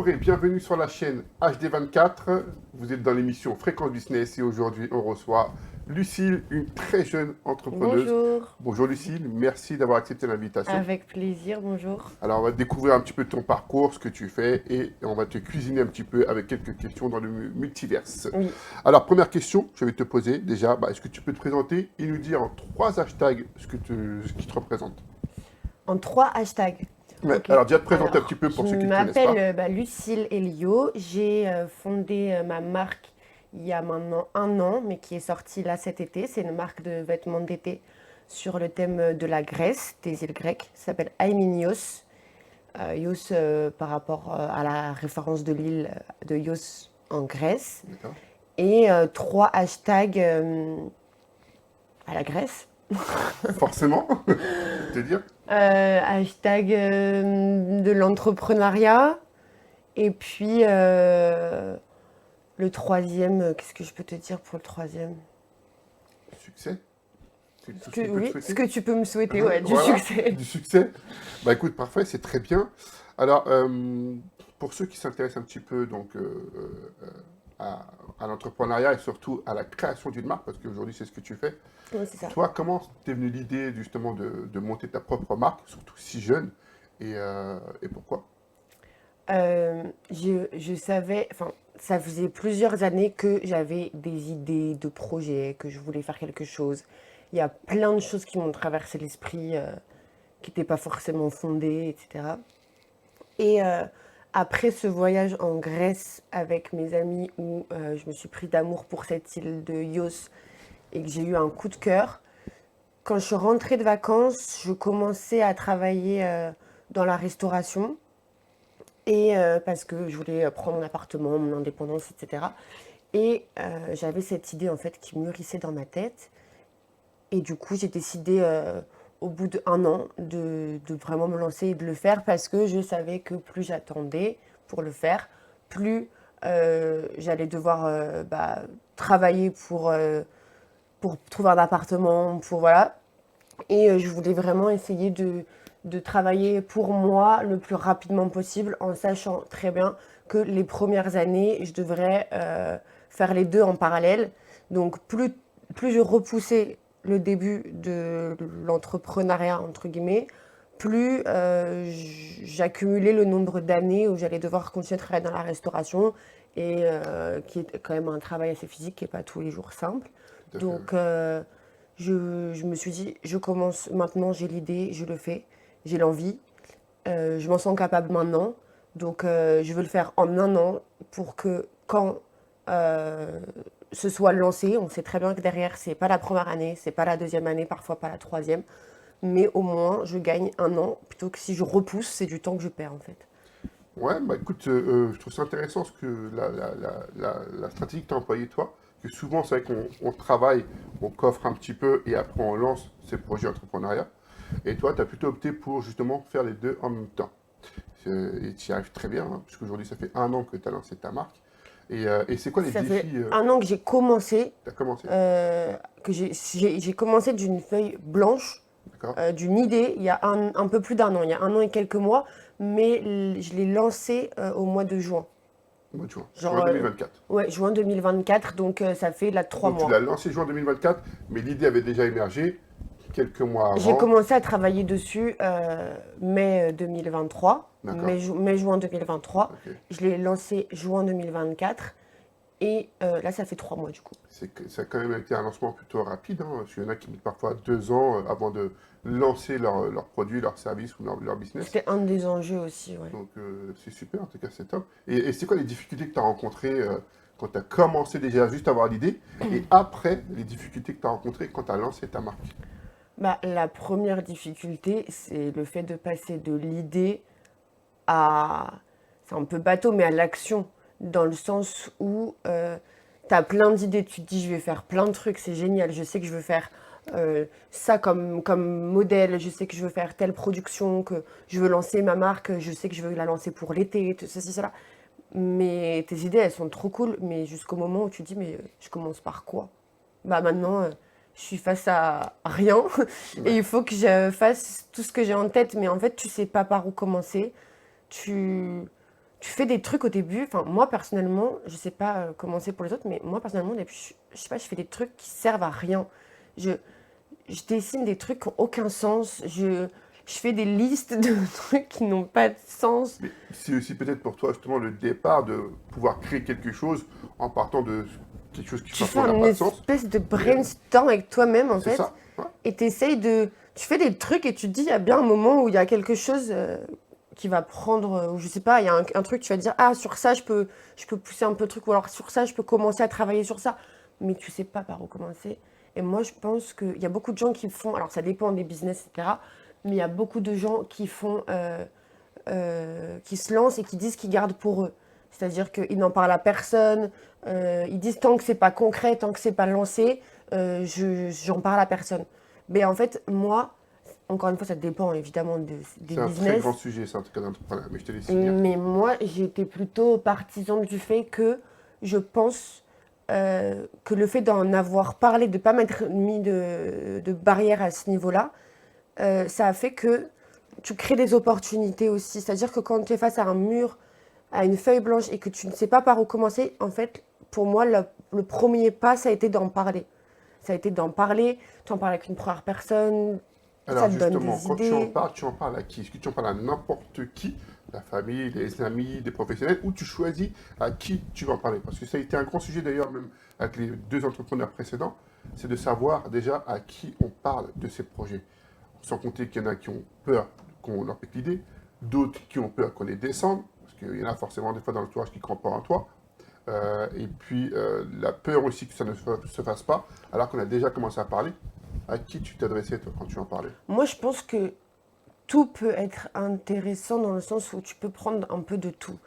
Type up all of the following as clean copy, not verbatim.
Bonjour et bienvenue sur la chaîne HD24. Vous êtes dans l'émission Fréquence Business et aujourd'hui on reçoit Lucille, une très jeune entrepreneuse. Bonjour, Bonjour Lucille, merci d'avoir accepté l'invitation. avec plaisir, bonjour. Alors on va découvrir un petit peu ton parcours, ce que tu fais et on va te cuisiner un petit peu avec quelques questions dans le multiverse. Oui, Alors première question, je vais te poser déjà, est-ce que tu peux te présenter et nous dire en 3 hashtags ce qui te représente? en 3 hashtags. Ouais, Ok. alors déjà te présenter un Alors, petit peu je pour ceux qui ne te connaissent m'appelle pas. Lucille Elio. J'ai fondé ma marque il y a maintenant 1 an, mais qui est sortie là cet été. C'est une marque de vêtements d'été sur le thème de la Grèce, des îles grecques. Ça s'appelle I'm in Ios. Ios par rapport à la référence de l'île de Ios en Grèce. D'accord. Et 3 hashtags à la Grèce. Forcément, je vais te dire. Hashtag de l'entrepreneuriat. Et puis le troisième, qu'est-ce que je peux te dire pour le troisième? Succès, c'est tout ce qu'on peut te Oui, ce souhaiter. que tu peux me souhaiter, ouais, du Voilà, succès. du succès. Écoute, parfait, c'est très bien. Alors, pour ceux qui s'intéressent un petit peu à l'entrepreneuriat et surtout à la création d'une marque, parce qu'aujourd'hui c'est ce que tu fais, Ouais, c'est ça. toi, comment t'es venue l'idée justement de monter ta propre marque, surtout si jeune, et pourquoi? Je savais, enfin, ça faisait plusieurs années que j'avais des idées de projets, que je voulais faire quelque chose. Il y a plein de choses qui m'ont traversé l'esprit, qui n'étaient pas forcément fondées, etc. Et après ce voyage en Grèce avec mes amis où je me suis pris d'amour pour cette île de Ios et que j'ai eu un coup de cœur, quand je suis rentrée de vacances, je commençais à travailler dans la restauration et parce que je voulais prendre mon appartement, mon indépendance, etc. Et j'avais cette idée en fait qui mûrissait dans ma tête. Et du coup, j'ai décidé au bout d'1 an de vraiment me lancer et de le faire parce que je savais que plus j'attendais pour le faire, plus j'allais devoir travailler pour trouver un appartement, pour voilà. Et je voulais vraiment essayer de travailler pour moi le plus rapidement possible en sachant très bien que les premières années, je devrais faire les deux en parallèle. Donc plus je repoussais le début de l'entrepreneuriat, entre guillemets, plus j'accumulais le nombre d'années où j'allais devoir continuer de travailler dans la restauration et qui est quand même un travail assez physique qui n'est pas tous les jours simple. Tout à fait, ouais. Donc je me suis dit, je commence maintenant, j'ai l'idée, je le fais, j'ai l'envie, je m'en sens capable maintenant. Donc je veux le faire en 1 an pour que quand euh, ce soit lancé, on sait très bien que derrière, c'est pas la première année, c'est pas la deuxième année, parfois pas la troisième, mais au moins je gagne 1 an plutôt que si je repousse, c'est du temps que je perds en fait. Ouais, écoute, je trouve ça intéressant ce que la stratégie que tu as employée toi, que souvent c'est vrai qu'on travaille, on coffre un petit peu et après on lance ses projets entrepreneuriat. Et toi, tu as plutôt opté pour justement faire les deux en même temps. Et tu y arrives très bien, hein, parce qu'aujourd'hui ça fait 1 an que tu as lancé ta marque. Et c'est quoi les Ça fait défis 1 an que j'ai commencé, tu as commencé? que j'ai commencé d'une feuille blanche, D'accord? d'une idée, il y a un peu plus d'1 an, il y a 1 an et quelques mois, mais je l'ai lancé au mois de juin. Au mois de juin. Genre, Juin 2024. ouais, juin 2024, donc ça fait là 3 Donc tu l'as mois. lancé juin 2024, mais l'idée avait déjà émergé quelques mois J'ai avant. commencé à travailler dessus mai 2023, D'accord? mai-juin 2023. Ok. Je l'ai lancé juin 2024 et là, ça fait 3 mois du coup. Ça a quand même été un lancement plutôt rapide, hein, parce qu'il y en a qui mettent parfois 2 ans avant de lancer leur produit, leur service ou leur business. C'était un des enjeux aussi, ouais. Donc c'est super, en tout cas c'est top. Et c'est quoi les difficultés que tu as rencontrées quand tu as commencé déjà juste à avoir l'idée et après les difficultés que tu as rencontrées quand tu as lancé ta marque? Bah, la première difficulté, c'est le fait de passer de l'idée à, c'est un peu bateau, mais à l'action, dans le sens où tu as plein d'idées, tu te dis je vais faire plein de trucs, c'est génial, je sais que je veux faire ça comme modèle, je sais que je veux faire telle production, que je veux lancer ma marque, je sais que je veux la lancer pour l'été, tout ceci, cela. Mais tes idées, elles sont trop cool, mais jusqu'au moment où tu te dis mais je commence par quoi? Bah maintenant, je suis face à rien et Ouais. il faut que je fasse tout ce que j'ai en tête, mais en fait, tu sais pas par où commencer. Tu, tu fais des trucs au début. Enfin, moi, personnellement, je sais pas comment c'est pour les autres, mais moi, personnellement, au début, je sais pas, je fais des trucs qui servent à rien. Je, je dessine des trucs qui n'ont aucun sens. Je fais des listes de trucs qui n'ont pas de sens. Mais c'est aussi peut-être pour toi justement le départ de pouvoir créer quelque chose en partant de quelque chose qui Tu fais forcément n'a une pas de sens. espèce de Mais brainstorm avec toi-même, en c'est fait, ça. Ouais. et t'essayes de... Tu fais des trucs et tu te dis, il y a bien un moment où il y a quelque chose qui va prendre, ou je sais pas, il y a un truc, tu vas te dire, ah, sur ça, je peux pousser un peu le truc, ou alors sur ça, je peux commencer à travailler sur ça. Mais tu sais pas par où commencer. Et moi, je pense qu'il y a beaucoup de gens qui font, alors ça dépend des business, etc., mais il y a beaucoup de gens qui font, qui se lancent et qui disent qu'ils gardent pour eux. C'est-à-dire qu'ils n'en parlent à personne, ils disent tant que c'est pas concret, tant que c'est pas lancé, j'en parle à personne. Mais en fait, moi, encore une fois, ça dépend évidemment des C'est un très grand business, sujet, ça, en tout cas, d'entrepreneuriat. Mais je te laisse finir. mais moi, j'étais plutôt partisan du fait que je pense que le fait d'en avoir parlé, de ne pas m'être mis de barrière à ce niveau-là, ça a fait que tu crées des opportunités aussi. C'est-à-dire que quand tu es face à un mur, à une feuille blanche et que tu ne sais pas par où commencer, en fait, pour moi, le premier pas, ça a été d'en parler. Ça a été d'en parler, tu en parles avec une première personne, ça Alors te donne justement, des quand idées. tu en parles à qui? Est-ce que tu en parles à n'importe qui? La famille, les amis, des professionnels, ou tu choisis à qui tu vas en parler? Parce que ça a été un grand sujet d'ailleurs, même avec les deux entrepreneurs précédents, c'est de savoir déjà à qui on parle de ces projets. Sans compter qu'il y en a qui ont peur qu'on leur pique l'idée, d'autres qui ont peur qu'on les descende, parce qu'il y en a forcément des fois dans l'entourage qui ne croient pas en toi. Et puis la peur aussi que ça ne se fasse pas, alors qu'on a déjà commencé à parler. À qui tu t'adressais toi quand tu en parlais? Moi, je pense que tout peut être intéressant dans le sens où tu peux prendre un peu de tout.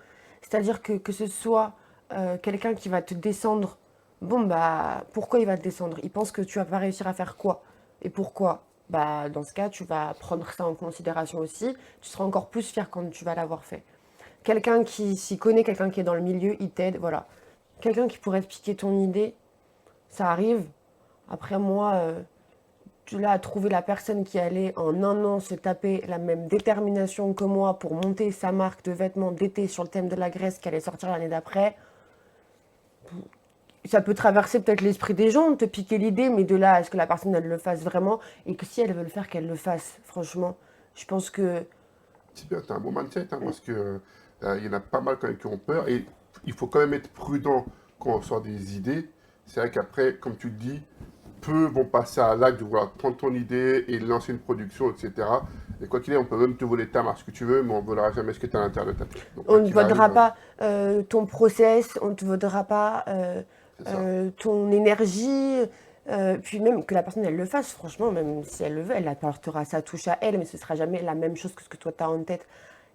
C'est-à-dire que ce soit quelqu'un qui va te descendre, bon, bah, pourquoi il va te descendre? Il pense que tu vas pas réussir à faire quoi? Et pourquoi? Bah, dans ce cas, tu vas prendre ça en considération aussi. Tu seras encore plus fier quand tu vas l'avoir fait. Quelqu'un qui s'y connaît, quelqu'un qui est dans le milieu, il t'aide, voilà. Quelqu'un qui pourrait te piquer ton idée, ça arrive. Après, moi, tu l'as trouvé la personne qui allait en un an se taper la même détermination que moi pour monter sa marque de vêtements d'été sur le thème de la Grèce qui allait sortir l'année d'après. Ça peut traverser peut-être l'esprit des gens, te piquer l'idée, mais de là à ce que la personne elle le fasse vraiment et que si elle veut le faire, qu'elle le fasse. Franchement, je pense que C'est bien, tu as un bon mindset, hein, parce que il y en a pas mal quand même qui ont peur, et il faut quand même être prudent quand on sort des idées. C'est vrai qu'après, comme tu le dis, peu vont passer à l'acte de vouloir prendre ton idée et lancer une production, etc. Et quoi qu'il est, on peut même te voler ta marque, ce que tu veux, mais on ne volera jamais ce que tu as à l'intérieur de ta tête. Donc on quoi ne qu'il arrive, vaudra pas ton process, on ne te vaudra pas c'est ça. ton énergie, puis même que la personne elle le fasse, franchement, même si elle le veut, elle apportera sa touche à elle, mais ce sera jamais la même chose que ce que toi tu as en tête.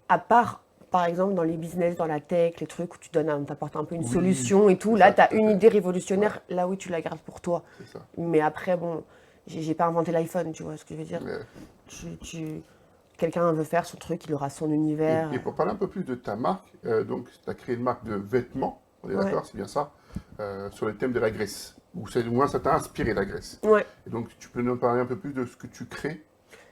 À part, par exemple, dans les business, dans la tech, les trucs où tu apportes un peu une Oui, solution et tout, c'est là ça, tu as tout à une fait. idée Ouais, révolutionnaire, là oui tu la gardes pour toi. c'est ça. Mais après, bon, j'ai pas inventé l'iPhone, tu vois ce que je veux dire. Mais Tu, quelqu'un veut faire son truc, il aura son et univers. pour parler un peu plus de ta marque, donc tu as créé une marque de vêtements, on est Ouais, d'accord, c'est bien ça, sur le thème de la Grèce. Ou au moins ça t'a inspiré la Grèce. ouais. Et donc tu peux nous parler un peu plus de ce que tu crées?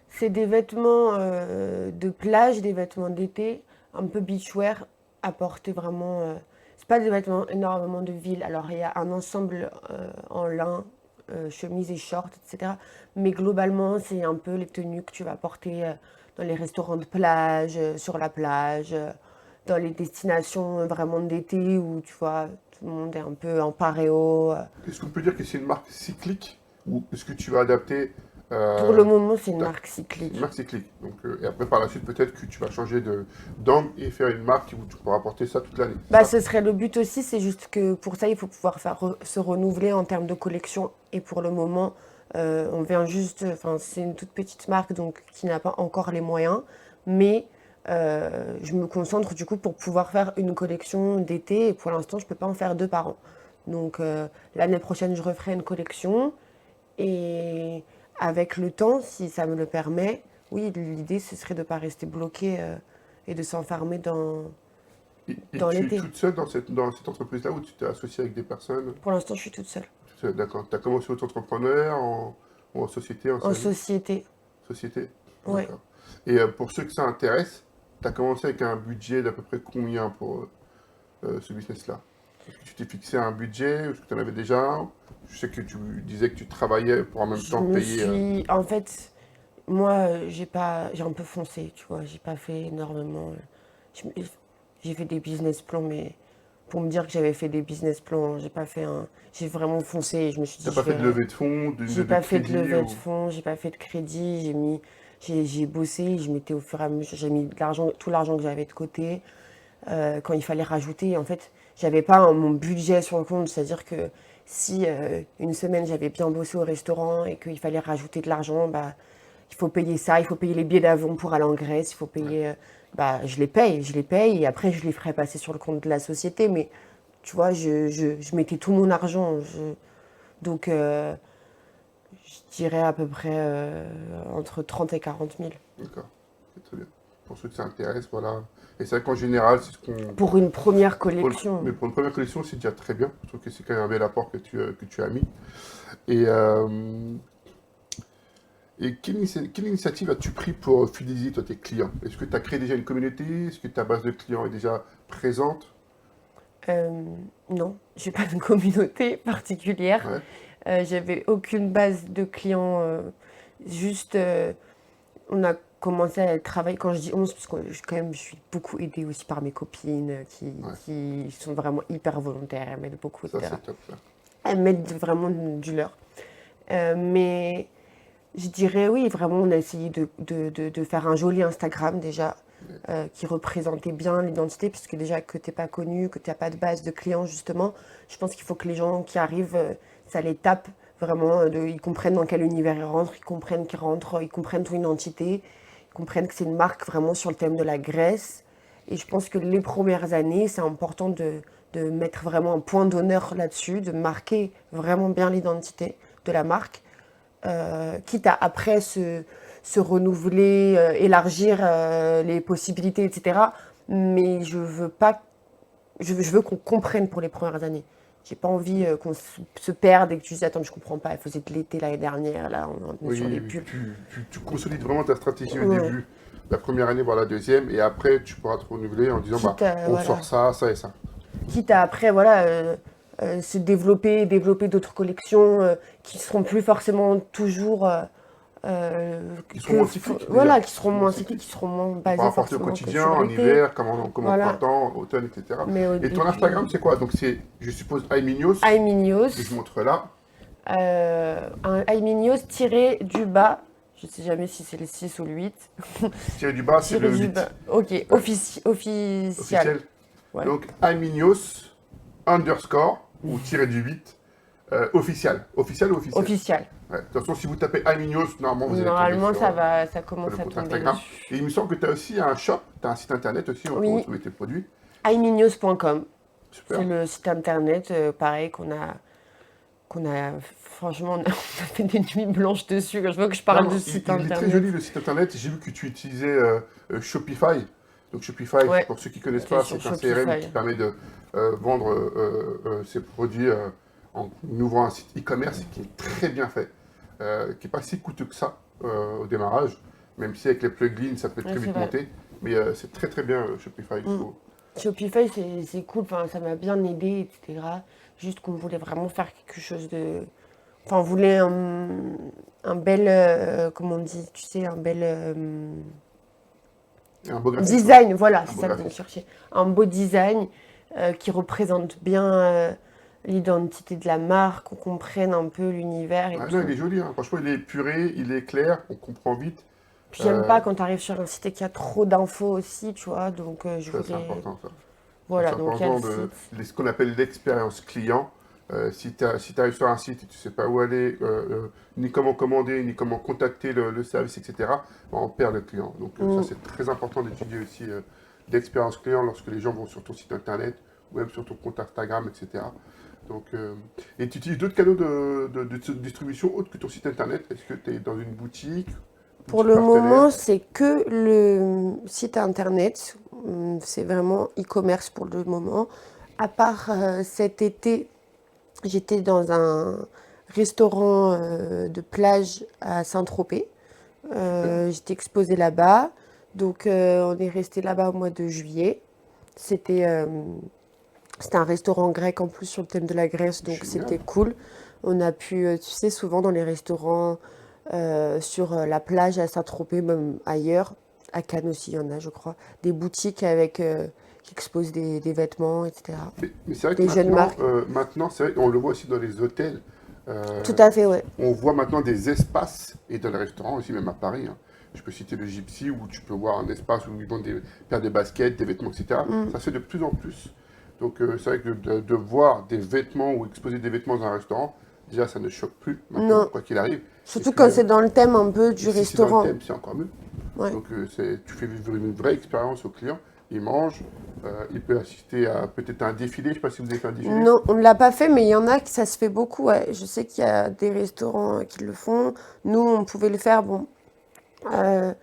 C'est des vêtements de plage, des vêtements d'été, un peu beachwear, à porter vraiment. C'est pas des vêtements énormément de ville. Alors il y a un ensemble en lin, chemise et short, etc. Mais globalement, c'est un peu les tenues que tu vas porter dans les restaurants de plage, sur la plage, dans les destinations vraiment d'été où tu vois tout le monde est un peu en paréo. Est-ce qu'on peut dire que c'est une marque cyclique ou est-ce que tu vas adapter Pour le euh, moment, c'est une ta- marque c'est une cyclique. marque cyclique. Donc, et après, par la suite, peut-être que tu vas changer d'angle et faire une marque où tu pourras porter ça toute l'année. C'est Bah, ça? ce serait le but aussi, c'est juste que pour ça, il faut pouvoir se renouveler en termes de collection. Et pour le moment, on vient juste, enfin, c'est une toute petite marque donc qui n'a pas encore les moyens, mais je me concentre du coup pour pouvoir faire une collection d'été. Et pour l'instant, je peux pas en faire deux par an. Donc l'année prochaine, je referai une collection et avec le temps, si ça me le permet, oui, l'idée ce serait de pas rester bloqué et de s'enfermer Et dans tu es l'été. toute seule dans cette entreprise-là ou tu t'es associée avec des personnes? Pour l'instant, je suis toute seule. D'accord. Tu as commencé auto-entrepreneur ou en société, en En SASU? société, Société? ouais. D'accord. Et pour ceux que ça intéresse, as commencé avec un budget d'à peu près combien pour ce business-là? Est-ce que tu t'es fixé un budget? Est-ce que tu en avais déjà un? Je sais que tu disais que tu travaillais pour en même Je temps me payer. suis... En fait, moi, j'ai un peu foncé, tu vois. J'ai pas fait énormément. Je me- J'ai fait des business plans, mais pour me dire que j'avais fait des business plans, j'ai pas fait un. J'ai vraiment foncé et je me suis T'as dit, je pas fait de verrai. levée de fonds, J'ai de pas fait de crédit levée de ou... fonds, j'ai pas fait de crédit, j'ai bossé, je mettais au fur et à mesure, j'ai mis de l'argent, tout l'argent que j'avais de côté. Quand il fallait rajouter, en fait, j'avais pas mon budget sur le compte, c'est-à-dire que si une semaine j'avais bien bossé au restaurant et qu'il fallait rajouter de l'argent, bah il faut payer ça, il faut payer les billets d'avion pour aller en Grèce, il faut payer, bah je les paye et après je les ferai passer sur le compte de la société, mais tu vois, je mettais tout mon argent, donc je dirais à peu près entre 30 et 40 000. D'accord, c'est très bien. Pour ceux que ça intéresse, voilà. Et c'est vrai qu'en général, c'est ce qu'on... Pour une première collection. Mais pour une première collection, c'est déjà très bien. Je trouve que c'est quand même un bel apport que tu as mis. Et, quelle initiative as-tu pris pour fidéliser toi, tes clients? Est-ce que tu as créé déjà une communauté? Est-ce que ta base de clients est déjà présente? Euh, non, j'ai pas de communauté particulière. Ouais, J'avais aucune base de clients. Juste, on a commencé à travailler, quand je dis 11 parce que quand même, je suis beaucoup aidée aussi par mes copines ouais. qui sont vraiment hyper volontaires. Elles m'aident beaucoup, Ça, etc. c'est top, ça. Elles m'aident vraiment du leur. Mais je dirais oui, vraiment, on a essayé de faire un joli Instagram déjà, Ouais. qui représentait bien l'identité, puisque déjà que t'es pas connu, que tu n'as pas de base de clients, justement, je pense qu'il faut que les gens qui arrivent, ça les tape vraiment, ils comprennent dans quel univers ils rentrent, ils comprennent qu'ils rentrent, ils comprennent ton identité, ils comprennent que c'est une marque vraiment sur le thème de la Grèce. Et je pense que les premières années, c'est important de mettre vraiment un point d'honneur là-dessus, de marquer vraiment bien l'identité de la marque, quitte à après se renouveler, élargir les possibilités, etc. Mais je veux pas, je veux qu'on comprenne pour les premières années. J'ai pas envie qu'on se perde et que tu dises attends, je comprends pas, elle faisait de l'été l'année dernière, là on est sur Oui, des oui. pubs. Tu consolides vraiment ta stratégie au Ouais. début, la première année, voire la deuxième, et après, tu pourras te renouveler en disant, bah, Quitte à, on sort voilà. ça, ça et ça. Quitte à après, voilà, se développer d'autres collections qui seront plus forcément toujours Qui sont moins cycliques, déjà. voilà, qui Qui seront sont moins moins cycliques, cycliques. qui seront moins On peut basées rapporter au forcément que quotidien, sur en l'été. hiver, comme en Voilà. printemps, automne, etc. Mais Et ton depuis Instagram, c'est quoi? Donc, c'est, je suppose, iMinios, que je Aiminios, montre là. un Aiminios tiré du bas, je sais jamais si c'est le 6 ou le 8, Tiré du bas, c'est tiré le du 8. bas, ok, Ouais, officiel, officiel. ouais, Donc, iMinios, underscore, ou tiré du 8, officiel. Officiel ou officiel? officiel. Ouais. De toute façon, si vous tapez iMinios, normalement, vous allez tomber Normalement, sur, ça sur le commence à compte tomber Instagram. dessus. Et il me semble que tu as aussi un shop, tu as un site internet aussi pour Oui, retrouver tes produits. aiminios.com, c'est Super. le site internet, pareil, franchement, on a fait des nuits blanches dessus. Je vois que je Non, parle non, de site il est très internet. joli le site internet. J'ai vu que tu utilisais Shopify. Donc Shopify, Ouais, pour ceux qui ne connaissent c'est pas, sur c'est un CRM Shopify. qui permet de vendre ses produits en ouvrant un site e-commerce qui est très bien fait, qui n'est pas si coûteux que ça au démarrage, même si avec les plugins ça peut Ouais, très c'est vite vrai. monter. Mais c'est très très bien Shopify, il Mm. faut. Shopify, c'est cool, enfin, ça m'a bien aidé, etc. Juste qu'on voulait vraiment faire quelque chose de. Enfin, on voulait un bel. Comment on dit, tu sais, un bel. Et un beau graphisme, ouais. Design, voilà, Un c'est beau ça que je me graphisme. cherchais. Un beau design qui représente bien l'identité de la marque, qu'on comprenne un peu l'univers et Ouais, non, il tout. est joli, hein. Franchement, il est épuré, il est clair, on comprend vite. Puis j'aime Euh, pas quand tu arrives sur un site et qu'il y a trop d'infos aussi, tu vois. Donc je ça, c'est voulais. important, ça. Ça, c'est Voilà, donc il y a le important site. ce qu'on appelle l'expérience client. Si tu arrives sur un site et tu ne sais pas où aller, ni comment commander, ni comment contacter le service, etc., ben, on perd le client. Donc ça, Mm. c'est très important d'étudier aussi l'expérience client lorsque les gens vont sur ton site internet ou même sur ton compte Instagram, etc. Donc, et tu utilises d'autres canaux de distribution autres que ton site internet? Est-ce que tu es dans une Pour boutique le partenaire? moment, c'est que le site internet. C'est vraiment e-commerce pour le moment. À part cet été, j'étais dans un restaurant de plage à Saint-Tropez. Super. J'étais exposée là-bas. Donc, on est resté là-bas au mois de juillet. C'était c'était un restaurant grec en plus sur le thème de la Grèce, donc Génial. c'était cool. On a pu, tu sais, souvent dans les restaurants sur la plage à Saint-Tropez, même ailleurs, à Cannes aussi, il y en a, je crois, des boutiques avec qui exposent des vêtements, etc. Mais c'est vrai que Des jeunes maintenant, marques. c'est vrai qu'on le voit aussi dans les hôtels. Tout Euh, à fait, ouais. on voit maintenant des espaces, et dans les restaurants aussi, même à Paris, hein. Je peux citer le Gypsy, où tu peux voir un espace où ils vendent des paires de baskets, des vêtements, etc. Mm. Ça se fait de plus en plus. Donc c'est vrai que de voir des vêtements ou exposer des vêtements dans un restaurant, déjà ça ne choque plus maintenant, Non, quoi qu'il arrive. Et surtout puis, quand c'est dans le thème un peu et du si c'est dans le restaurant. thème, c'est encore mieux. Ouais. Donc tu fais vivre une vraie expérience au client. Il mange, il peut assister à peut-être un défilé. Je ne sais pas si vous avez fait un défilé. Non, on ne l'a pas fait, mais il y en a qui ça se fait beaucoup. Ouais. Je sais qu'il y a des restaurants qui le font. Nous, on pouvait le faire. Bon, euh,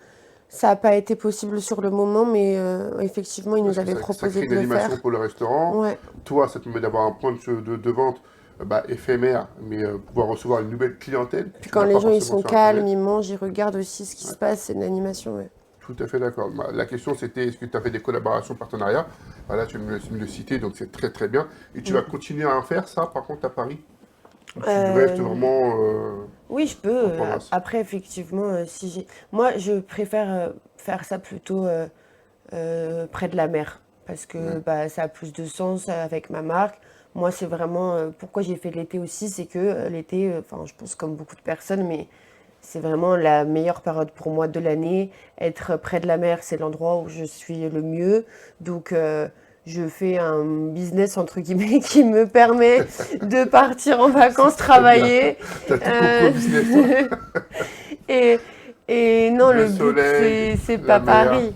ça n'a pas été possible sur le moment, mais effectivement, ils Parce nous que avaient ça proposé crée de une le animation faire. pour le restaurant. Ouais. Toi, ça te permet d'avoir un point de vente bah, éphémère, mais pouvoir recevoir une nouvelle clientèle que Puis tu quand n'as les pas gens ils forcément sont sur calmes, Internet. ils mangent, ils regardent aussi ce qui Ouais, se passe, c'est une animation. Ouais. tout à fait d'accord. Bah, la question c'était est-ce que tu as fait des collaborations, partenariats? Voilà, tu me le citais, donc c'est très très bien. Et tu vas Mm. continuer à en faire ça, par contre, à Paris? Ou tu restes Euh, vraiment oui, je peux. en province? Après, effectivement, si j'ai, moi, je préfère faire ça plutôt près de la mer parce que Ouais. bah, ça a plus de sens avec ma marque. Moi, c'est vraiment pourquoi j'ai fait l'été aussi, c'est que l'été, enfin, je pense comme beaucoup de personnes, mais c'est vraiment la meilleure période pour moi de l'année. Être près de la mer, c'est l'endroit où je suis le mieux. Donc, je fais un business, entre guillemets, qui me permet de partir en C'est vacances, très bien. travailler. Tu as tout compris au Euh, business, toi. et, et non, Le le but, soleil, c'est la pas mer. Paris.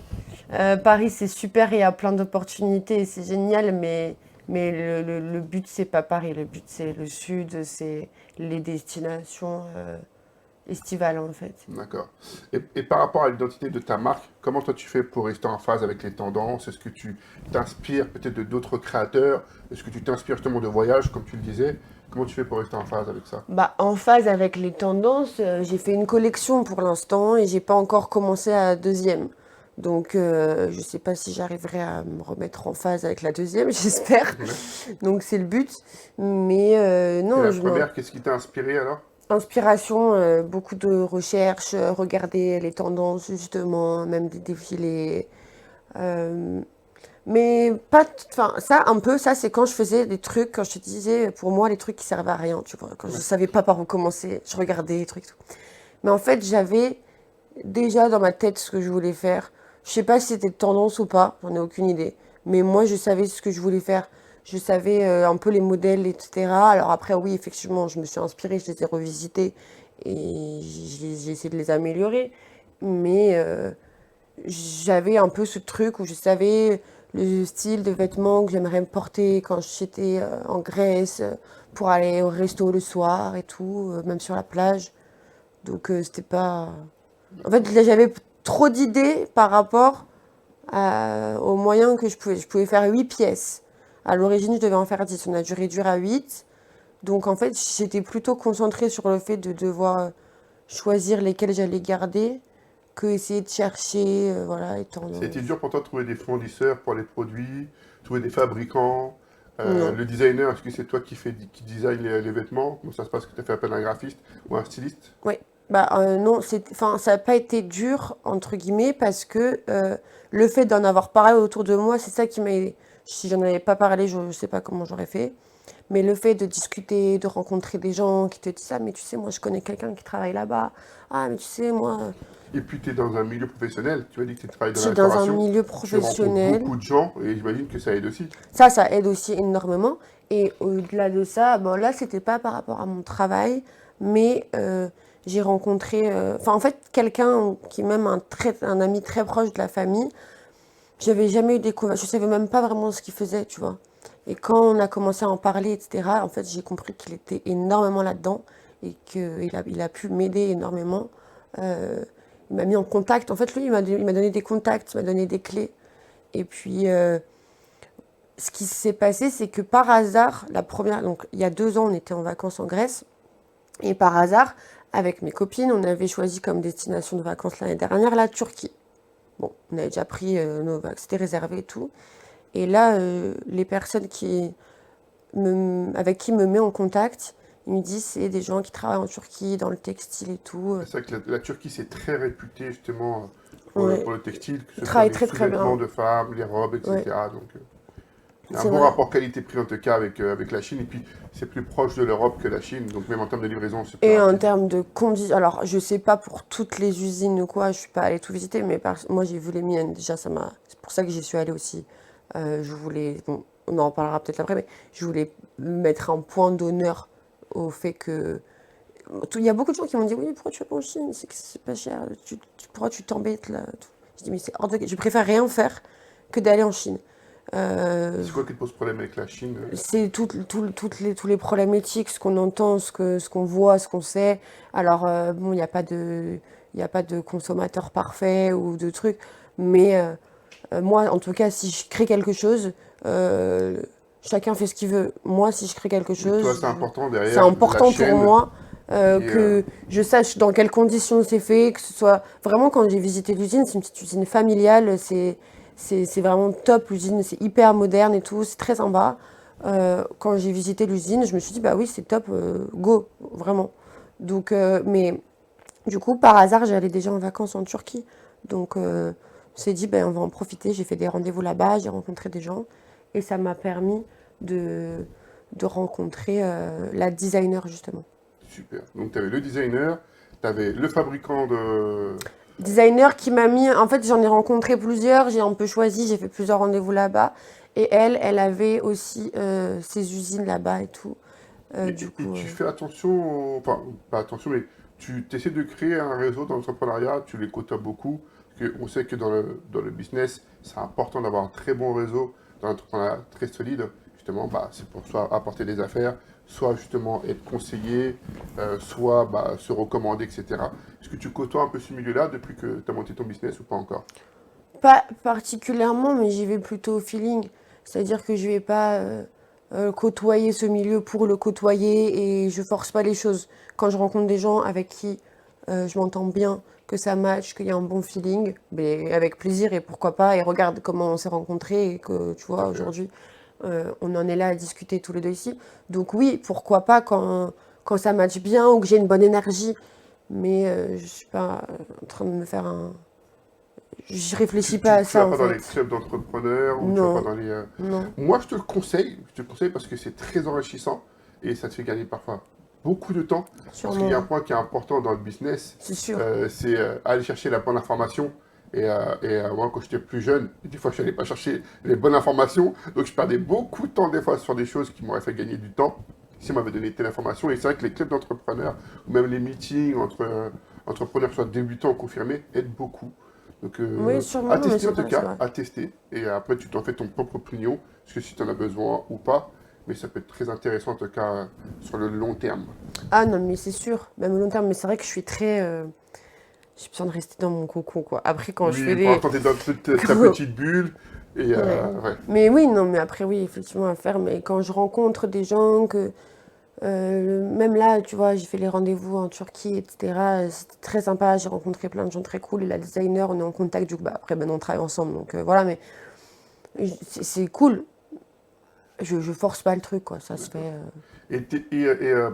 Paris, c'est super, il y a plein d'opportunités, c'est génial, mais le but, c'est pas Paris. Le but, c'est le sud, c'est les destinations estivales, en fait. D'accord. Et par rapport à l'identité de ta marque, comment toi tu fais pour rester en phase avec les tendances? Est-ce que tu t'inspires peut-être de d'autres créateurs? Est-ce que tu t'inspires justement de voyages, comme tu le disais? Comment tu fais pour rester en phase avec ça? Bah, en phase avec les tendances, j'ai fait une collection pour l'instant et j'ai pas encore commencé à la deuxième. Donc, je sais pas si j'arriverai à me remettre en phase avec la deuxième, j'espère. Ouais. Donc, c'est le but. Mais Et non, la je m'en... première, qu'est-ce qui t'a inspiré alors? Inspiration, beaucoup de recherches, regarder les tendances justement, même des défilés. euh, mais pas, enfin ça un peu, ça c'est quand je faisais des trucs, quand je te disais pour moi les trucs qui servaient à rien, tu vois, quand je Ouais. savais pas par où commencer, je regardais les trucs. Tout. Mais en fait j'avais déjà dans ma tête ce que je voulais faire. Je sais pas si c'était tendance ou pas, j'en ai aucune idée. Mais moi je savais ce que je voulais faire. Je savais un peu les modèles, etc. Alors après oui effectivement je me suis inspirée, je les ai revisités et j'ai essayé de les améliorer. Mais j'avais un peu ce truc où je savais le style de vêtements que j'aimerais me porter quand j'étais en Grèce pour aller au resto le soir et tout, même sur la plage. Donc c'était pas... En fait, là, j'avais trop d'idées par rapport aux moyens que je pouvais. Je pouvais faire 8 pièces. À l'origine, je devais en faire 10. On a dû réduire à 8. Donc en fait, j'étais plutôt concentrée sur le fait de devoir choisir lesquelles j'allais garder que essayer de chercher voilà, les Ça a été tendances. dur pour toi de trouver des fournisseurs pour les produits, trouver des fabricants, Non. le designer, est-ce que c'est toi qui design les vêtements? Comment ça se passe? Que tu as fait appel à un graphiste ou à un styliste? Oui. Bah non, enfin, ça n'a pas été dur, entre guillemets, parce que le fait d'en avoir parlé autour de moi, c'est ça qui m'a aidé. Si j'en avais pas parlé, je ne sais pas comment j'aurais fait. Mais le fait de discuter, de rencontrer des gens qui te disent: ah, mais tu sais, moi, je connais quelqu'un qui travaille là-bas. Ah, mais tu sais, moi, Et puis tu es dans un milieu professionnel, tu as dit que tu travailles je dans la suis dans un restauration, milieu tu rencontres professionnel. beaucoup de gens et j'imagine que ça aide aussi. Ça aide aussi énormément. Et au-delà de ça, bon, là, c'était pas par rapport à mon travail, mais j'ai rencontré, enfin, en fait, quelqu'un qui est même un ami très proche de la famille. J'avais jamais eu découvert, je savais même pas vraiment ce qu'il faisait, tu vois. Et quand on a commencé à en parler, etc., en fait, j'ai compris qu'il était énormément là-dedans et qu'il a pu m'aider énormément. Euh, il m'a mis en contact. En fait, lui, il m'a donné des contacts, il m'a donné des clés. Et puis, ce qui s'est passé, c'est que par hasard, donc il y a 2 ans, on était en vacances en Grèce. Et par hasard, avec mes copines, on avait choisi comme destination de vacances l'année dernière la Turquie. Bon, on avait déjà pris nos vaccins, c'était réservé et tout. Et là, les personnes avec qui me met en contact, ils me disent c'est des gens qui travaillent en Turquie, dans le textile et tout. C'est vrai que la Turquie, c'est très réputé justement Ouais, pour le textile, que ils ce soit travaillent les très très sous-vêtements bien. de femmes, les robes, Ouais, etc. Donc, il y a un c'est bon vrai. rapport qualité-prix en tout cas avec la Chine. Et puis, c'est plus proche de l'Europe que la Chine. Donc, même en termes de livraison, c'est plus Et en rapide. termes de conditions, alors je sais pas pour toutes les usines ou quoi, je suis pas allée tout visiter, mais moi j'ai vu les miennes, déjà c'est pour ça que j'y suis allée aussi. Je voulais, bon, on en reparlera peut-être après, mais je voulais mettre un point d'honneur au fait que, il y a beaucoup de gens qui m'ont dit, oui, pourquoi tu vas pas en Chine, c'est que c'est pas cher, pourquoi tu t'embêtes là, tout. Je dis, mais c'est hors de, je préfère rien faire que d'aller en Chine. Euh, C'est quoi qui te pose problème avec la Chine? c'est tous les problèmes éthiques, ce qu'on entend, ce qu'on voit, ce qu'on sait. Alors, bon, il y a pas de consommateur parfait ou de trucs, mais moi, en tout cas, si je crée quelque chose, euh, chacun fait ce qu'il veut. Moi, si je crée quelque Mais toi, chose, c'est important c'est derrière la important pour chaîne moi qui est. que je sache dans quelles conditions c'est fait, que ce soit vraiment quand j'ai visité l'usine, c'est une petite usine familiale, c'est vraiment top l'usine, c'est hyper moderne et tout, c'est très sympa. Quand j'ai visité l'usine, je me suis dit bah oui c'est top, go vraiment. Donc mais du coup par hasard j'allais déjà en vacances en Turquie, donc on s'est dit ben on va en profiter. J'ai fait des rendez-vous là-bas, j'ai rencontré des gens et ça m'a permis de de rencontrer la designer justement. Super. Donc, tu avais le designer, tu avais le fabricant de. Designer qui m'a mis. En fait, j'en ai rencontré plusieurs, j'ai un peu choisi, j'ai fait plusieurs rendez-vous là-bas. Et elle avait aussi ses usines là-bas et tout. Du Et coup, tu fais attention, enfin, pas attention, mais tu essaies de créer un réseau dans l'entrepreneuriat, tu les côtoies beaucoup, parce qu'on sait que dans le business, c'est important d'avoir un très bon réseau, dans l'entrepreneuriat très solide, justement, bah, c'est pour soit apporter des affaires, soit justement être conseillé, soit bah, se recommander, etc. Est-ce que tu côtoies un peu ce milieu-là depuis que tu as monté ton business ou pas encore? pas particulièrement, mais j'y vais plutôt au feeling. C'est-à-dire que je vais pas côtoyer ce milieu pour le côtoyer et je force pas les choses. Quand je rencontre des gens avec qui je m'entends bien, que ça match, qu'il y a un bon feeling, mais avec plaisir et pourquoi pas. Et regarde comment on s'est rencontrés et que tu vois Super. aujourd'hui on en est là à discuter tous les deux ici. Donc oui, pourquoi pas quand ça match bien ou que j'ai une bonne énergie. Mais je suis pas en train de me faire un. Je réfléchis pas à Tu ça vas en pas dans les fait. clubs d'entrepreneurs ou tu vas pas Non, dans les. non, Moi, je te le conseille parce que c'est très enrichissant et ça te fait gagner parfois beaucoup de temps. Parce qu'il y a un sûrement. point qui est important dans le business, C'est sûr. c'est aller chercher la bonne information. Moi, quand j'étais plus jeune, des fois, je n'allais pas chercher les bonnes informations. Donc, je perdais beaucoup de temps, des fois, sur des choses qui m'auraient fait gagner du temps si on m'avait donné telle information. Et c'est vrai que les clubs d'entrepreneurs, ou même les meetings entre entrepreneurs, soit débutants ou confirmés, aident beaucoup. Donc, Oui, à sûrement, non, mais tester c'est en tout vrai, c'est cas, vrai. à tester. Et après, tu t'en fais ton propre opinion, parce que si tu en as besoin ou pas. Mais ça peut être très intéressant en tout cas sur le long terme. Ah non, mais c'est sûr, même au long terme, mais c'est vrai que je suis très. J'ai besoin de rester dans mon cocon, quoi. Après, quand je fais Oui, pour des. l'instant, tu es dans ta petite bulle. Et Ouais. ouais. Mais oui, non, mais après, oui, effectivement, à faire. Mais quand je rencontre des gens que. Même là, tu vois, j'ai fait les rendez-vous en Turquie, etc. C'était très sympa, j'ai rencontré plein de gens très cool. Et la designer, on est en contact, du coup, bah, après, ben, on travaille ensemble. Donc voilà, mais c'est cool. Je force pas le truc, quoi. Ça se fait.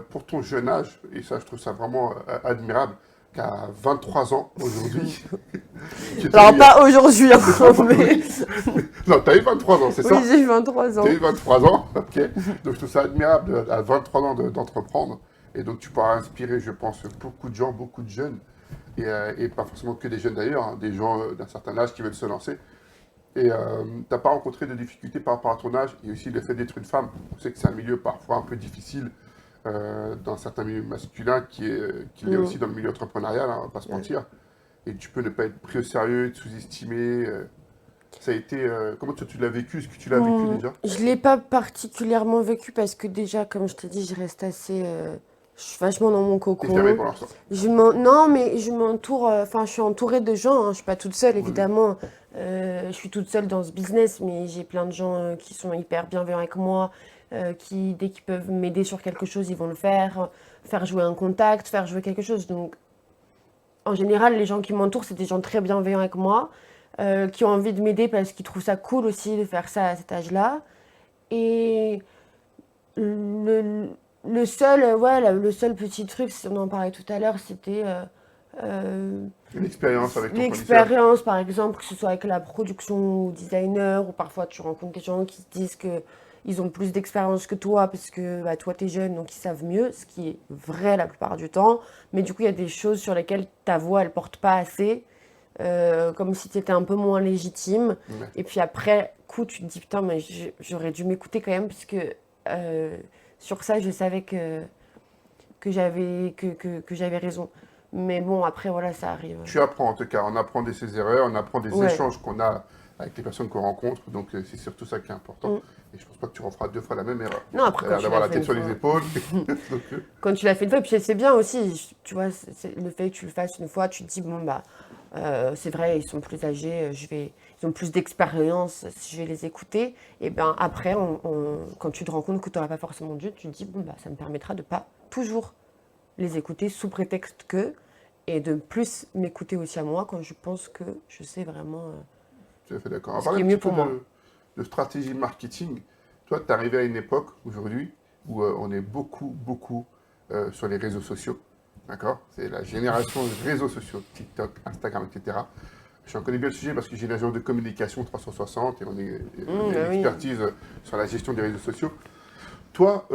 Pour ton jeune âge, et ça, je trouve ça vraiment admirable, qu'à 23 ans aujourd'hui, que tu as Alors, eu. pas aujourd'hui, hein, mais. Oui. Non, tu as eu 23 ans, c'est Oui, ça? j'ai 23 Tu as ans. eu 23 ans, ok. Donc, je trouve ça admirable à 23 ans d'entreprendre. Et donc, tu pourras inspirer, je pense, beaucoup de gens, beaucoup de jeunes. Et pas forcément que des jeunes d'ailleurs, hein, des gens d'un certain âge qui veulent se lancer. Et t'as pas rencontré de difficultés par rapport à ton âge et aussi le fait d'être une femme. On sait que c'est un milieu parfois un peu difficile dans certains milieux masculins qui l'est Mm, aussi dans le milieu entrepreneurial, hein, on va pas se ouais. mentir. Et tu peux ne pas être pris au sérieux, être sous-estimé. Ça a été. Comment tu l'as vécu? Est-ce que tu l'as vécu déjà? Je l'ai pas particulièrement vécu parce que déjà, comme je t'ai dit, je reste assez. Je suis vachement dans mon T'es fermé cocon. pour l'instant. Non, mais je m'entoure. Enfin, je suis entourée de gens, hein. Je suis pas toute seule, Oui, oui. évidemment. Je suis toute seule dans ce business, mais j'ai plein de gens qui sont hyper bienveillants avec moi, qui, dès qu'ils peuvent m'aider sur quelque chose, ils vont le faire. Faire jouer un contact, faire jouer quelque chose. Donc, en général, les gens qui m'entourent, c'est des gens très bienveillants avec moi. qui ont envie de m'aider parce qu'ils trouvent ça cool aussi de faire ça à cet âge-là. Et le, le seul, ouais, le seul petit truc, on en parlait tout à l'heure, c'était Une expérience avec ton fournisseur. l'expérience, par exemple, que ce soit avec la production ou designer, ou parfois tu rencontres des gens qui te disent que ils ont plus d'expérience que toi parce que bah, toi t'es jeune donc ils savent mieux, ce qui est vrai la plupart du temps. Mais du coup, il y a des choses sur lesquelles ta voix elle porte pas assez, comme si tu étais un peu moins légitime. Ouais. Et puis après, coup, tu te dis putain, mais j'aurais dû m'écouter quand même parce que sur ça, je savais que j'avais raison. Mais bon, après, voilà, ça arrive. Tu apprends en tout cas, on apprend de ses erreurs, on apprend des Ouais. échanges qu'on a avec les personnes qu'on rencontre, donc c'est surtout ça qui est important. Mm. Et je pense pas que tu referas 2 fois la même erreur. Non, après, Tu as quand l'air tu d'avoir l'as la fait tête une sur les fois. épaules. Donc, Quand tu l'as fait une fois, puis c'est bien aussi, tu vois, le fait que tu le fasses une fois, tu te dis, bon, bah, c'est vrai, ils sont plus âgés, ils ont plus d'expérience, si je vais les écouter. Et bien après, quand tu te rends compte que tu n'auras pas forcément dû, tu te dis, bon, bah, ça me permettra de pas toujours les écouter sous prétexte que, et de plus m'écouter aussi à moi quand je pense que je sais vraiment tout à fait d'accord. On va ce parler qui un est petit mieux peu pour moi. de stratégie marketing. Toi, tu es arrivé à une époque aujourd'hui où on est beaucoup sur les réseaux sociaux. D'accord? C'est la génération des réseaux sociaux, TikTok, Instagram, etc. Je connais bien le sujet parce que j'ai une agence de communication 360 et on a une Bah oui. expertise sur la gestion des réseaux sociaux. Toi,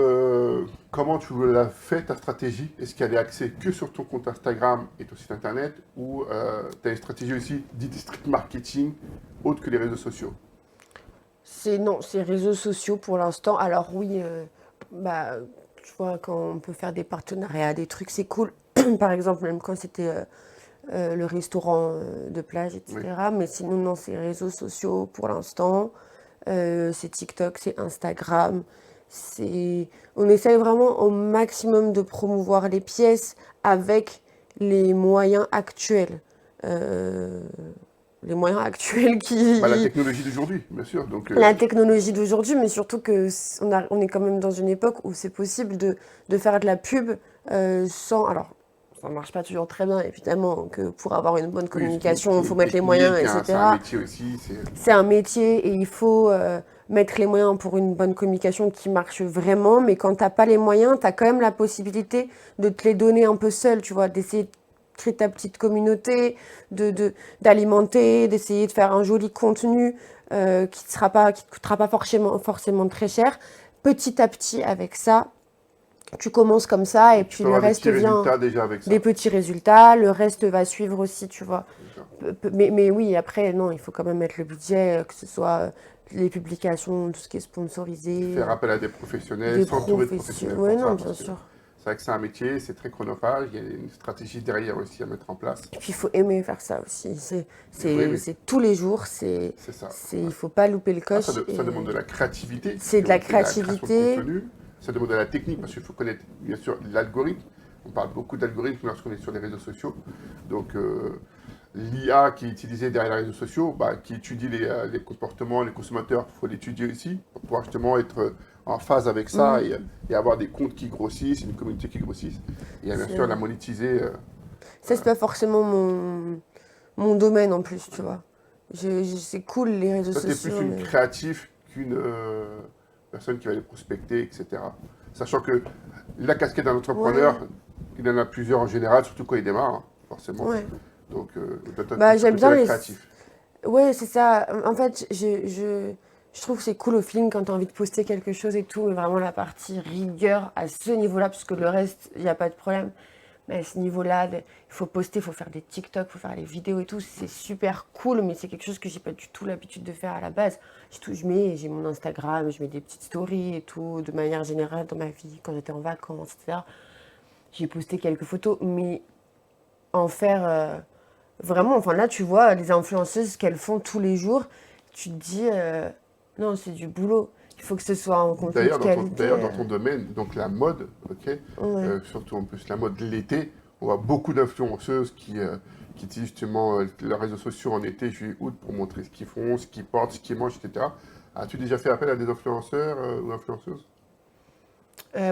comment tu l'as fait ta stratégie? Est-ce qu'elle est axée que sur ton compte Instagram et ton site internet ou tu as une stratégie aussi dite street marketing autre que les réseaux sociaux? Non, c'est réseaux sociaux pour l'instant. Alors oui, bah, tu vois, quand on peut faire des partenariats, des trucs, c'est cool. Par exemple, même quand c'était le restaurant de plage, Oui. etc. Mais sinon, non, c'est réseaux sociaux pour l'instant. C'est TikTok, c'est Instagram. On essaye vraiment au maximum de promouvoir les pièces avec les moyens actuels. Euh, les moyens actuels Bah, la qui, technologie d'aujourd'hui, bien sûr. Donc, la technologie d'aujourd'hui, mais surtout que on est quand même dans une époque où c'est possible de faire de la pub sans. Alors, ça marche pas toujours très bien, évidemment, que pour avoir une bonne oui, communication, il c'est faut une mettre les moyens, technique, hein, c'est un etc. métier aussi. C'est un métier et il faut mettre les moyens pour une bonne communication qui marche vraiment, mais quand t'as pas les moyens, tu as quand même la possibilité de te les donner un peu seul, tu vois, d'essayer de créer ta petite communauté, d'alimenter, d'essayer de faire un joli contenu qui te coûtera pas forcément très cher. Petit à petit, avec ça, tu commences comme ça et Tu puis peux le avoir des reste petits vient résultats déjà avec des ça. petits résultats, le reste va suivre aussi, tu vois. D'accord. Mais oui, après, non, il faut quand même mettre le budget, que ce soit les publications, tout ce qui est sponsorisé, Faire appel à des professionnels, des s'entourer de professionnels. professionnels Ouais, pour non, ça, bien parce que sûr. c'est vrai que c'est un métier, c'est très chronophage, il y a une stratégie derrière aussi à mettre en place. Et puis, il faut aimer faire ça aussi. Oui, oui, C'est tous les jours, c'est ça. il Ouais. faut pas louper le Ah, coche. ça demande de la créativité, parce C'est de qu'on la fait de la création de créativité. contenu. Ça demande de la technique, parce qu'il faut connaître, bien sûr, l'algorithme. On parle beaucoup d'algorithmes lorsqu'on est sur les réseaux sociaux. Donc, l'IA qui est utilisée derrière les réseaux sociaux, bah, qui étudie les comportements, les consommateurs, il faut l'étudier aussi, pour pouvoir justement être en phase avec ça Mm, et avoir des comptes qui grossissent, une communauté qui grossisse. Et bien sûr, la c'est monétiser. Ça, c'est pas forcément mon domaine en plus, tu vois. C'est cool les réseaux Toi, tu es plus sociaux, une mais. créative qu'une personne qui va les prospecter, etc. Sachant que la casquette d'un entrepreneur, Ouais, il en a plusieurs en général, surtout quand il démarre, hein, forcément. ouais. Donc, toi, tu es Bah, plus j'aime côté bien la les. créatif. Ouais, c'est ça. En fait, je trouve que c'est cool au feeling quand tu as envie de poster quelque chose et tout, mais vraiment la partie rigueur à ce niveau-là, parce que le reste, il n'y a pas de problème. Mais à ce niveau-là, il faut poster, il faut faire des TikTok, il faut faire les vidéos et tout. C'est super cool, mais c'est quelque chose que j'ai pas du tout l'habitude de faire à la base. J'ai mon Instagram, je mets des petites stories et tout, de manière générale dans ma vie, quand j'étais en vacances, etc. J'ai posté quelques photos, mais en faire vraiment, enfin là, tu vois, les influenceuses, ce qu'elles font tous les jours, tu te dis, non, c'est du boulot. Il faut que ce soit un contenu de qualité. D'ailleurs, dans ton domaine, donc la mode, ok, Ouais. surtout en plus la mode de l'été, on voit beaucoup d'influenceuses qui utilisent justement leurs réseaux sociaux en été, juillet, août, pour montrer ce qu'ils font, ce qu'ils portent, ce qu'ils mangent, etc. As-tu déjà fait appel à des influenceurs ou influenceuses?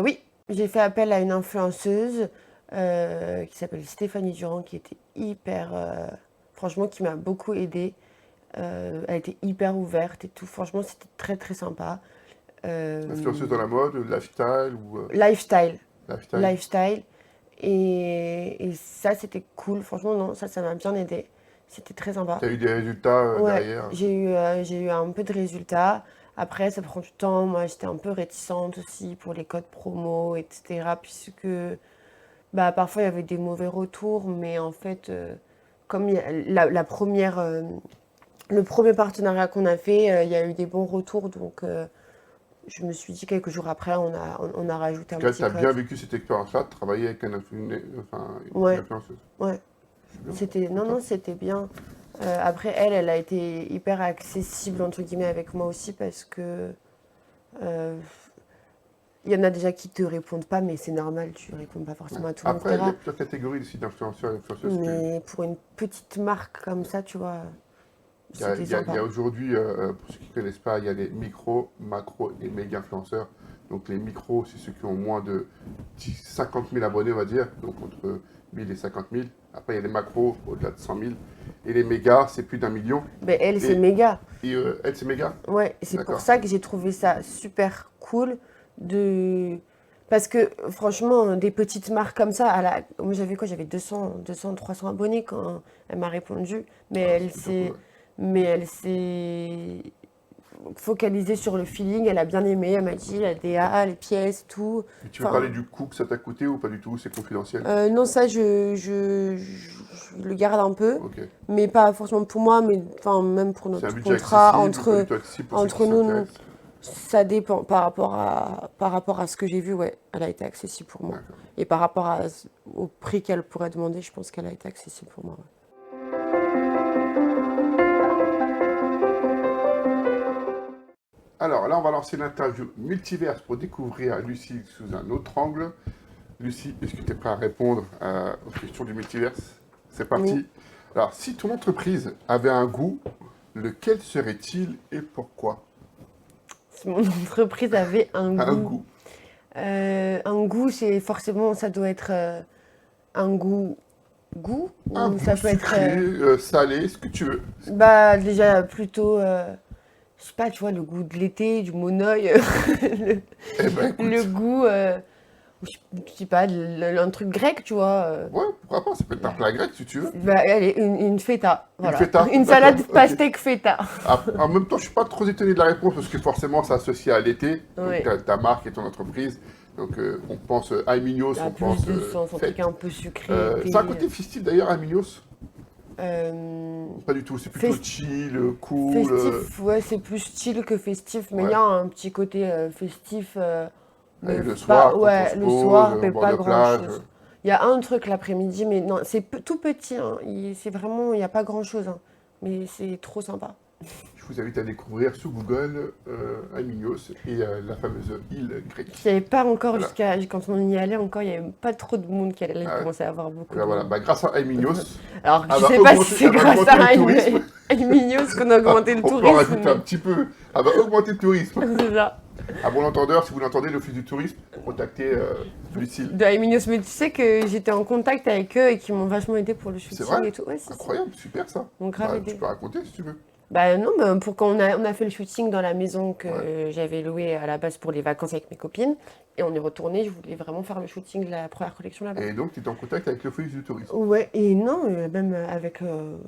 Oui, j'ai fait appel à une influenceuse qui s'appelle Stéphanie Durand, qui était hyper, franchement, qui m'a beaucoup aidée. Elle était hyper ouverte et tout. Franchement, c'était très très sympa. Influenceuse dans la mode, le lifestyle ou Lifestyle. lifestyle? Lifestyle. Et ça, c'était cool. Franchement, non, ça m'a bien aidé. C'était très sympa. Tu as eu des résultats Ouais, derrière? j'ai eu un peu de résultats. Après, ça prend du temps. Moi, j'étais un peu réticente aussi pour les codes promo, etc. Puisque bah, parfois, il y avait des mauvais retours. Mais en fait, comme la première, le premier partenariat qu'on a fait, il y a eu des bons retours. Donc, je me suis dit quelques jours après, on a rajouté un Tu petit as bien code. vécu cette expérience-là, de travailler avec une Ouais, influenceuse. ouais. C'est bien, Non, content. non, c'était bien. Après, elle a été hyper accessible, entre guillemets, avec moi aussi, parce que euh, il y en a déjà qui te répondent pas, mais c'est normal, tu réponds pas Ouais. forcément à tout le monde, Après, il y a etc. plusieurs catégories aussi d'influenceurs et d'influenceuses que Mais pour une petite marque comme ça, tu vois, c'était il y a sympa. aujourd'hui, pour ceux qui ne connaissent pas, il y a les micros, macros et méga influenceurs. Donc les micros, c'est ceux qui ont moins de 50 000 abonnés, on va dire, donc entre 1000 et 50 000. Après, il y a les macros au-delà de 100 000. Et les mégas, c'est plus d'1 million. Ben, elle, c'est Et, méga. elle, c'est méga? Ouais, et c'est pour D'accord. ça que j'ai trouvé ça super cool de... Parce que franchement, des petites marques comme ça, moi j'avais quoi? J'avais 200, 300 abonnés quand elle m'a répondu. Mais Ah, elle c'est plutôt cool, s'est... ouais. Mais elle s'est focalisée sur le feeling, elle a bien aimé, elle m'a dit la DA, les pièces, tout. Et tu veux parler Enfin, du coût que ça t'a coûté ou pas du tout? C'est confidentiel? non, ça je le garde un peu, Ok. mais pas forcément pour moi, mais enfin, même pour C'est un notre budget contrat accessible ou pas du entre, tout accessible pour ceux qui entre nous. s'intéressent? Ça dépend par rapport à ce que j'ai vu, ouais, elle a été accessible pour moi. D'accord. Et au prix qu'elle pourrait demander, je pense qu'elle a été accessible pour moi. Ouais. Alors là, on va lancer l'interview multiverse pour découvrir Lucie sous un autre angle. Lucie, est-ce que tu es prêt à répondre aux questions du multiverse? C'est Oui, parti. Alors, si ton entreprise avait un goût, lequel serait-il et pourquoi? si mon entreprise avait un Un goût, goût. c'est forcément, ça doit être un goût, Un ou goût ça peut être, sucré, salé, ce que tu veux. bah, déjà plutôt, je sais pas, tu vois, le goût de l'été, du monoeil, le, Eh ben le écoute, goût, je sais pas, un truc grec, tu vois. ouais, pourquoi pas, ça peut être un plat grec si tu veux. Bah, allez, une feta, Une voilà. feta, Une d'accord, salade ok. pastèque feta. Ah, en même temps, je suis pas trop étonné de la réponse parce que forcément, c'est associé à l'été. Donc, Ouais. ta marque et ton entreprise. Donc, on pense à Mignos, À on plus pense de sens, un truc fête. un peu sucré, C'est un été. côté festif d'ailleurs à Mignos? Euh, Pas du tout, c'est plutôt fest- chill, cool. festif, ouais, c'est plus style que festif, mais il y Ouais. a un petit côté festif, Allez, mais le pas, soir, quand on ouais, se le pose, soir, au mais bord pas de plage. grand-chose. Il y a un truc l'après-midi, mais non, c'est tout petit, hein. C'est vraiment, il n'y a pas grand-chose, hein. Mais c'est trop sympa. Je vous invite à découvrir sur Google Mignos et la fameuse île Il n'y grecque. avait pas encore, Voilà. quand on y allait encore, il n'y avait pas trop de monde qui allait, il Ah ouais. commençait à avoir beaucoup Là, de voilà. monde. Bah, grâce à Mignos, Alors, elle je va sais pas si c'est elle va grâce augmenter le à tourisme. Mignos qu'on a augmenté le On peut en tourisme, rajouter un mais petit peu. Elle va augmenter le tourisme. c'est ça. À bon entendeur, si vous l'entendez, l'Office du tourisme, contactez Lucille. De Mignos, mais tu sais que j'étais en contact avec eux et qu'ils m'ont vachement aidé pour le C'est shooting vrai? et tout. Ouais, si, si. Incroyable, super ça. Ils m'ont grave Bah, tu aidé. peux raconter si tu veux. Bah non, bah, pour quand on a fait le shooting dans la maison que Ouais. j'avais louée à la base pour les vacances avec mes copines. Et on est retourné, je voulais vraiment faire le shooting de la première collection là-bas. Et donc, tu es en contact avec l'Office du tourisme. Ouais, et non, même avec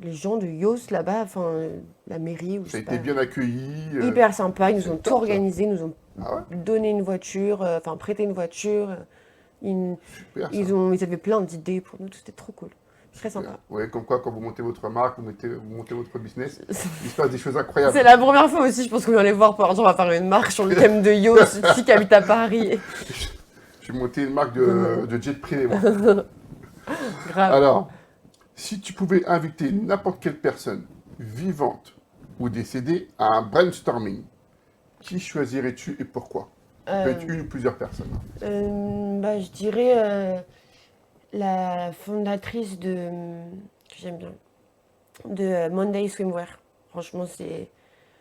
les gens de Yos là-bas, enfin la mairie ou je Ça a sais été pas. bien accueilli. Hyper sympa, ils nous c'est ont top, tout ça. organisé, ils nous ont Ah ouais? donné une voiture, enfin prêté une voiture. Ils, Super ça. ils avaient plein d'idées pour nous, c'était trop cool. Très Super. sympa. Ouais, comme quoi, quand vous montez votre marque, vous montez votre business, il se passe des choses incroyables. C'est la première fois aussi, je pense qu'on va aller voir pour on va faire une marque sur le thème de Yos, une fille qui habite à Paris. J'ai monté une marque de jet privé, moi. Grave. Alors, si tu pouvais inviter n'importe quelle personne, vivante ou décédée, à un brainstorming, qui choisirais-tu et pourquoi? Ça peut Euh, être une ou plusieurs personnes. bah, je dirais la fondatrice que j'aime bien, de Monday Swimwear. Franchement,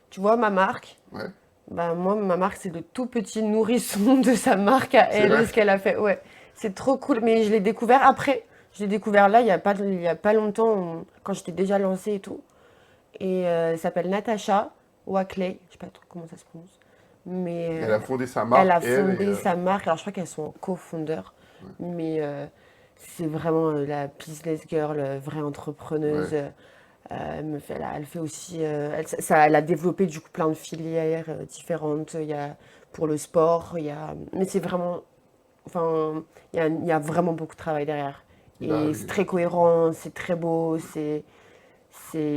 tu vois, ma marque, Ouais, bah, moi, ma marque, c'est le tout petit nourrisson de sa marque à c'est elle, vrai. ce qu'elle a fait. Ouais, c'est trop cool, mais je l'ai découvert après. Je l'ai découvert là, il y a pas longtemps, quand j'étais déjà lancée et tout. et elle s'appelle Natasha Wackley, je sais pas trop comment ça se prononce, mais Elle a fondé sa elle a marque, elle, et fondé sa marque. Alors je crois qu'elles sont co-fondeurs, mais c'est vraiment la business girl, vraie entrepreneuse. ouais, Elle fait aussi, elle a développé du coup plein de filières différentes. Il y a pour le sport, mais c'est vraiment, enfin, il y a vraiment beaucoup de travail derrière. bah Et c'est oui. très cohérent, c'est très beau,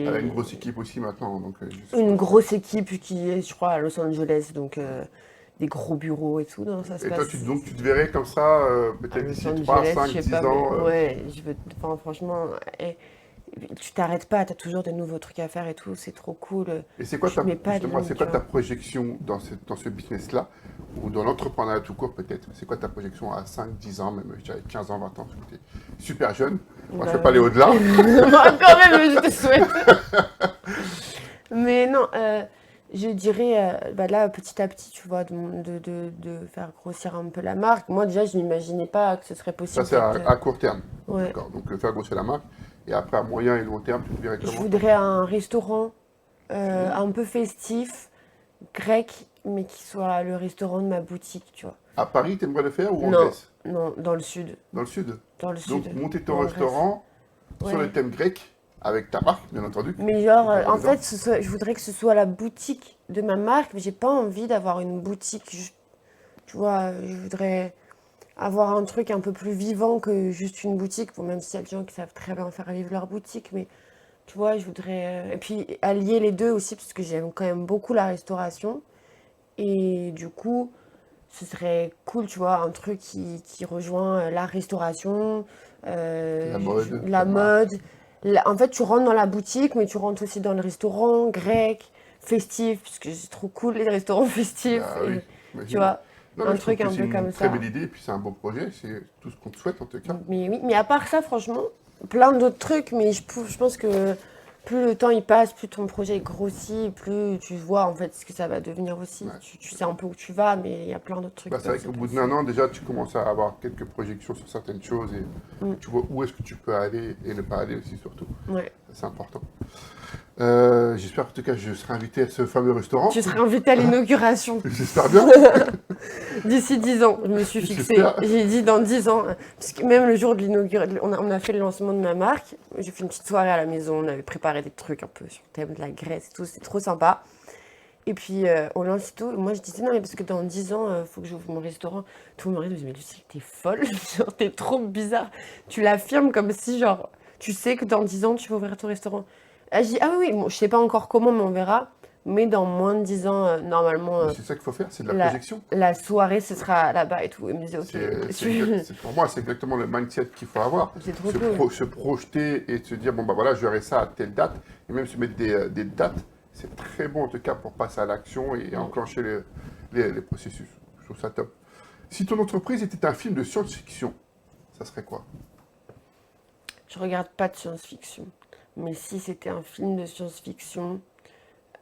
Elle a une c'est grosse équipe aussi maintenant, donc je une suppose. grosse équipe qui est, je crois, à Los Angeles, donc des gros bureaux et tout. Non, ça se Et toi, passe donc tu te verrais comme ça, à peut-être Los d'ici 3, Angeles, je 5, sais 10 pas, mais ans. ouais, enfin, franchement, tu t'arrêtes pas, t'as toujours des nouveaux trucs à faire et tout, c'est trop cool. Et c'est quoi Tu ta, te mets pas de justement, c'est limite, quoi tu ta vois. projection dans ce business-là, ou dans l'entrepreneuriat tout court peut-être? C'est quoi ta projection à 5, 10 ans, même, je dirais 15 ans, 20 ans, parce que tu es super jeune. Moi, je ne peux Bah pas aller oui. au-delà. Moi, quand même, je te souhaite. Mais non, je dirais, bah là, petit à petit, tu vois, de faire grossir un peu la marque. Moi, déjà, je n'imaginais pas que ce serait Ça, possible c'est d'être. à court terme. Ouais. D'accord. Donc, faire grossir la marque. Et après, à moyen et long terme, tu te verrais Je comment? voudrais un restaurant Ok. un peu festif, grec, mais qui soit le restaurant de ma boutique, tu vois. À Paris, tu aimerais le faire ou en Non, Grèce? non, dans le sud. Dans le sud? Dans le Donc, sud. monter Ou ton en Grèce. restaurant sur le Ouais. thème grec, avec ta marque, bien entendu, Mais que genre, tu auras en dedans. fait, je voudrais que ce soit la boutique de ma marque, mais j'ai pas envie d'avoir une boutique, tu vois, je voudrais avoir un truc un peu plus vivant que juste une boutique, bon, même s'il y a des gens qui savent très bien faire vivre leur boutique, mais tu vois, je voudrais... Et puis allier les deux aussi, parce que j'aime quand même beaucoup la restauration, et du coup, ce serait cool, tu vois, un truc qui rejoint la restauration, La mode, la ta marque. mode. En fait, tu rentres dans la boutique, mais tu rentres aussi dans le restaurant grec, festif, parce que c'est trop cool les restaurants festifs. Bah oui, Et, tu j'imagine. vois, Non, mais un je trouve truc que un c'est peu une comme très ça. belle idée, et puis c'est un beau projet, c'est tout ce qu'on te souhaite en tout cas. Mais oui, mais à part ça, franchement, plein d'autres trucs, mais je pense que plus le temps il passe, plus ton projet grossit, plus tu vois en fait ce que ça va devenir aussi. Ouais. Tu sais un peu où tu vas, mais il y a plein d'autres trucs Bah, qui c'est peuvent vrai se qu'au bout d'un passer. an, déjà, tu commences à avoir quelques projections sur certaines choses et Mm. tu vois où est-ce que tu peux aller et ne pas aller aussi, surtout. Ouais. C'est important. J'espère en tout cas que je serai invité à ce fameux restaurant. Tu seras invité à l'inauguration J'espère bien. d'ici 10 ans. Je me suis fixée. J'espère. J'ai dit dans 10 ans. Parce que même le jour de l'inauguration, on a fait le lancement de ma marque. J'ai fait une petite soirée à la maison. On avait préparé des trucs un peu sur le thème de la Grèce et tout. C'était trop sympa. Et puis, on lance et tout. Moi, je disais non, mais parce que dans 10 ans, il faut que j'ouvre mon restaurant. Tout le monde me disait, mais Lucie, t'es folle. Genre, t'es trop bizarre. Tu l'affirmes comme si, genre, tu sais que dans 10 ans, tu vas ouvrir ton restaurant. Ah, je dis, ah oui, oui, bon, je sais pas encore comment, mais on verra. Mais dans moins de 10 ans, normalement, Mais c'est ça qu'il faut faire, c'est de la la, projection. la soirée, ce sera là-bas et tout. Il me disait, ok, Pour moi, c'est exactement le mindset qu'il faut avoir. c'est trop cool. Se projeter et se dire, bon, bah voilà, je verrai ça à telle date. Et même se mettre des dates, c'est très bon en tout cas pour passer à l'action et Mm. enclencher les processus. Je trouve ça top. Si ton entreprise était un film de science-fiction, ça serait quoi? Je regarde pas de science-fiction. Mais si c'était un film de science-fiction,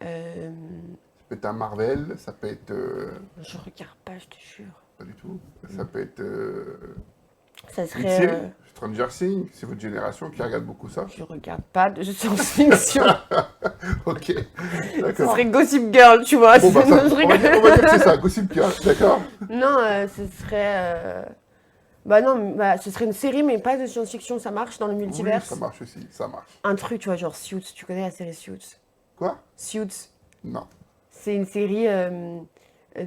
euh, Ça peut être un Marvel, ça peut être... je regarde pas, je te jure. pas du tout. Ça peut être Ça une serait. série, Stranger Things, c'est votre génération qui regarde beaucoup ça. Je regarde pas de science-fiction. Ok, Ce d'accord. serait Gossip Girl, tu vois. Bon, bah, ça, Non, je on rigole. va dire que c'est ça, Gossip Girl, d'accord? Non, ce serait. Bah non, bah, ce serait une série, mais pas de science-fiction. Ça marche dans le Oui, ça multiverse. marche aussi, ça marche. Un truc, tu vois, genre Suits. Tu connais la série Suits? Quoi? Suits. Non. C'est une série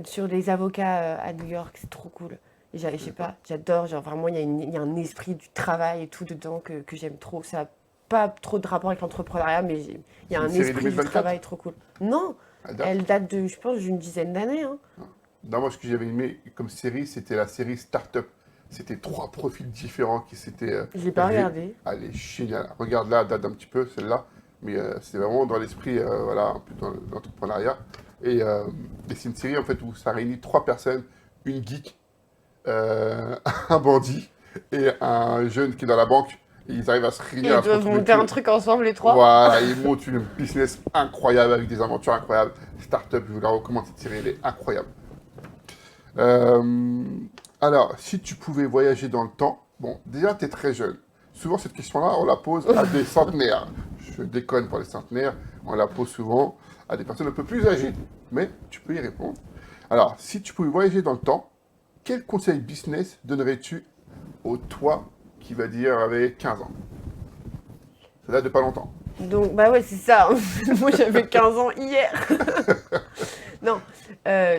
sur des avocats à New York. C'est trop cool. Et je sais pas, j'adore. Genre vraiment, il y a un esprit du travail et tout dedans que j'aime trop. Ça n'a pas trop de rapport avec l'entrepreneuriat, mais il y C'est a une un série esprit du 2024? travail trop cool. Non, À date? elle date de, je pense, d'une dizaine d'années. Hein. Non, moi, ce que j'avais aimé comme série, c'était la série Startup. C'était 3 profils différents qui s'étaient Je l'ai pas regardé. Elle est géniale. Regarde-la, elle date un petit peu, celle-là. Mais c'est vraiment dans l'esprit, voilà, un peu dans l'entrepreneuriat. Et c'est une série, en fait, où ça réunit 3 personnes. Une geek, un bandit et un jeune qui est dans la banque. Et ils arrivent à se Et réunir, ils à se doivent retrouver monter un tous. truc ensemble, les trois. Voilà, ils montent une business incroyable avec des aventures incroyables. Startup, je vous la recommande cette série, elle est incroyable. Euh, alors, si tu pouvais voyager dans le temps, bon, déjà, tu es très jeune. Souvent, cette question-là, on la pose à des centenaires. je déconne pour les centenaires, on la pose souvent à des personnes un peu plus âgées, mais tu peux y répondre. Alors, si tu pouvais voyager dans le temps, quel conseil business donnerais-tu au toi qui va dire avec 15 ans? Ça date de pas longtemps. Donc, bah ouais, c'est ça. Moi, j'avais 15 ans hier. Non,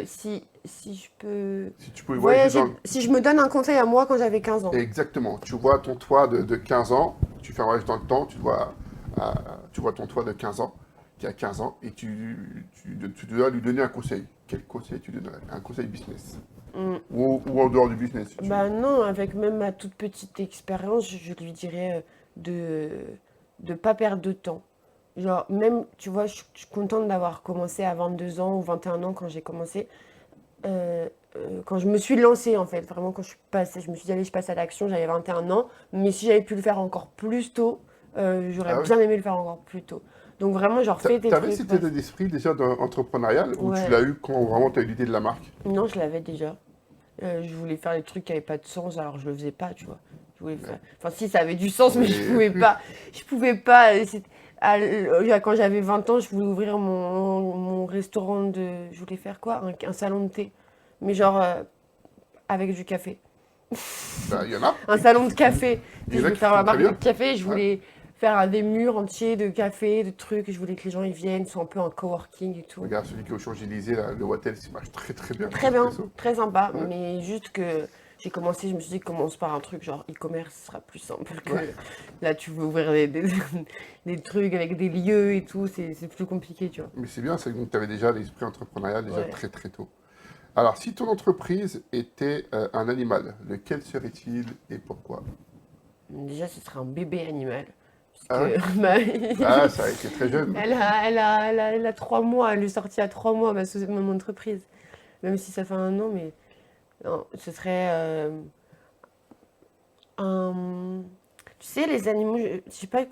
si je peux Si tu pouvais voyager voyager, dans le... si je me donne un conseil à moi quand j'avais 15 ans. Exactement. Tu vois ton toi de 15 ans, tu fais un voyage dans le temps, tu vois ton toi de 15 ans, qui a 15 ans, et tu dois lui donner un conseil. Quel conseil tu donnerais? Un conseil business. Hmm. Ou en dehors du business, si tu veux. Bah non, avec même ma toute petite expérience, je lui dirais de de pas perdre de temps. Genre, même, tu vois, je suis contente d'avoir commencé à 22 ans ou 21 ans quand j'ai commencé. Quand je me suis lancée, en fait, vraiment, quand je suis passée, je me suis dit, allez, je passe à l'action, j'avais 21 ans. Mais si j'avais pu le faire encore plus tôt, j'aurais Ah oui. bien aimé le faire encore plus tôt. Donc vraiment, genre, fais tes T'avais trucs. cet état d'esprit déjà entrepreneurial ou tu Ouais, l'as eu quand vraiment tu as eu l'idée de la marque? non, je l'avais déjà. Je voulais faire des trucs qui n'avaient pas de sens, alors je le faisais pas, tu vois. Je voulais faire... Enfin, si, ça avait du sens, mais je Mais pouvais pas. Je pouvais pas. Quand j'avais 20 ans, je voulais ouvrir mon restaurant de. Je voulais faire quoi? Un salon de thé. Mais genre, avec du café. bah, il y en a. Un salon de café. Tu Il y sais, en je a voulais qui faire ma font très marque de bien. café. Je Ouais. voulais faire des murs entiers de café, de trucs. Je voulais que les gens y viennent, soient un peu en coworking et tout. Regarde celui qui est au Champs-Élysées, là, le Wattel, il marche très très bien. Très bien, Espresso. très sympa, Ouais. mais juste que j'ai commencé, je me suis dit commence par un truc genre e-commerce, ce sera plus simple que Ouais. là tu veux ouvrir des trucs avec des lieux et tout, c'est plus compliqué, tu vois. Mais c'est bien, c'est que tu avais déjà l'esprit entrepreneurial déjà Ouais. très très tôt. Alors, si ton entreprise était un animal, lequel serait-il et pourquoi? Déjà, ce serait un bébé animal, Ah ouais? puisque bah, Ah, ça a été très jeune. elle a 3 mois, elle est sortie à 3 mois, mon entreprise, même si ça fait un an, mais non, ce serait un... Tu sais, les animaux, je sais pas,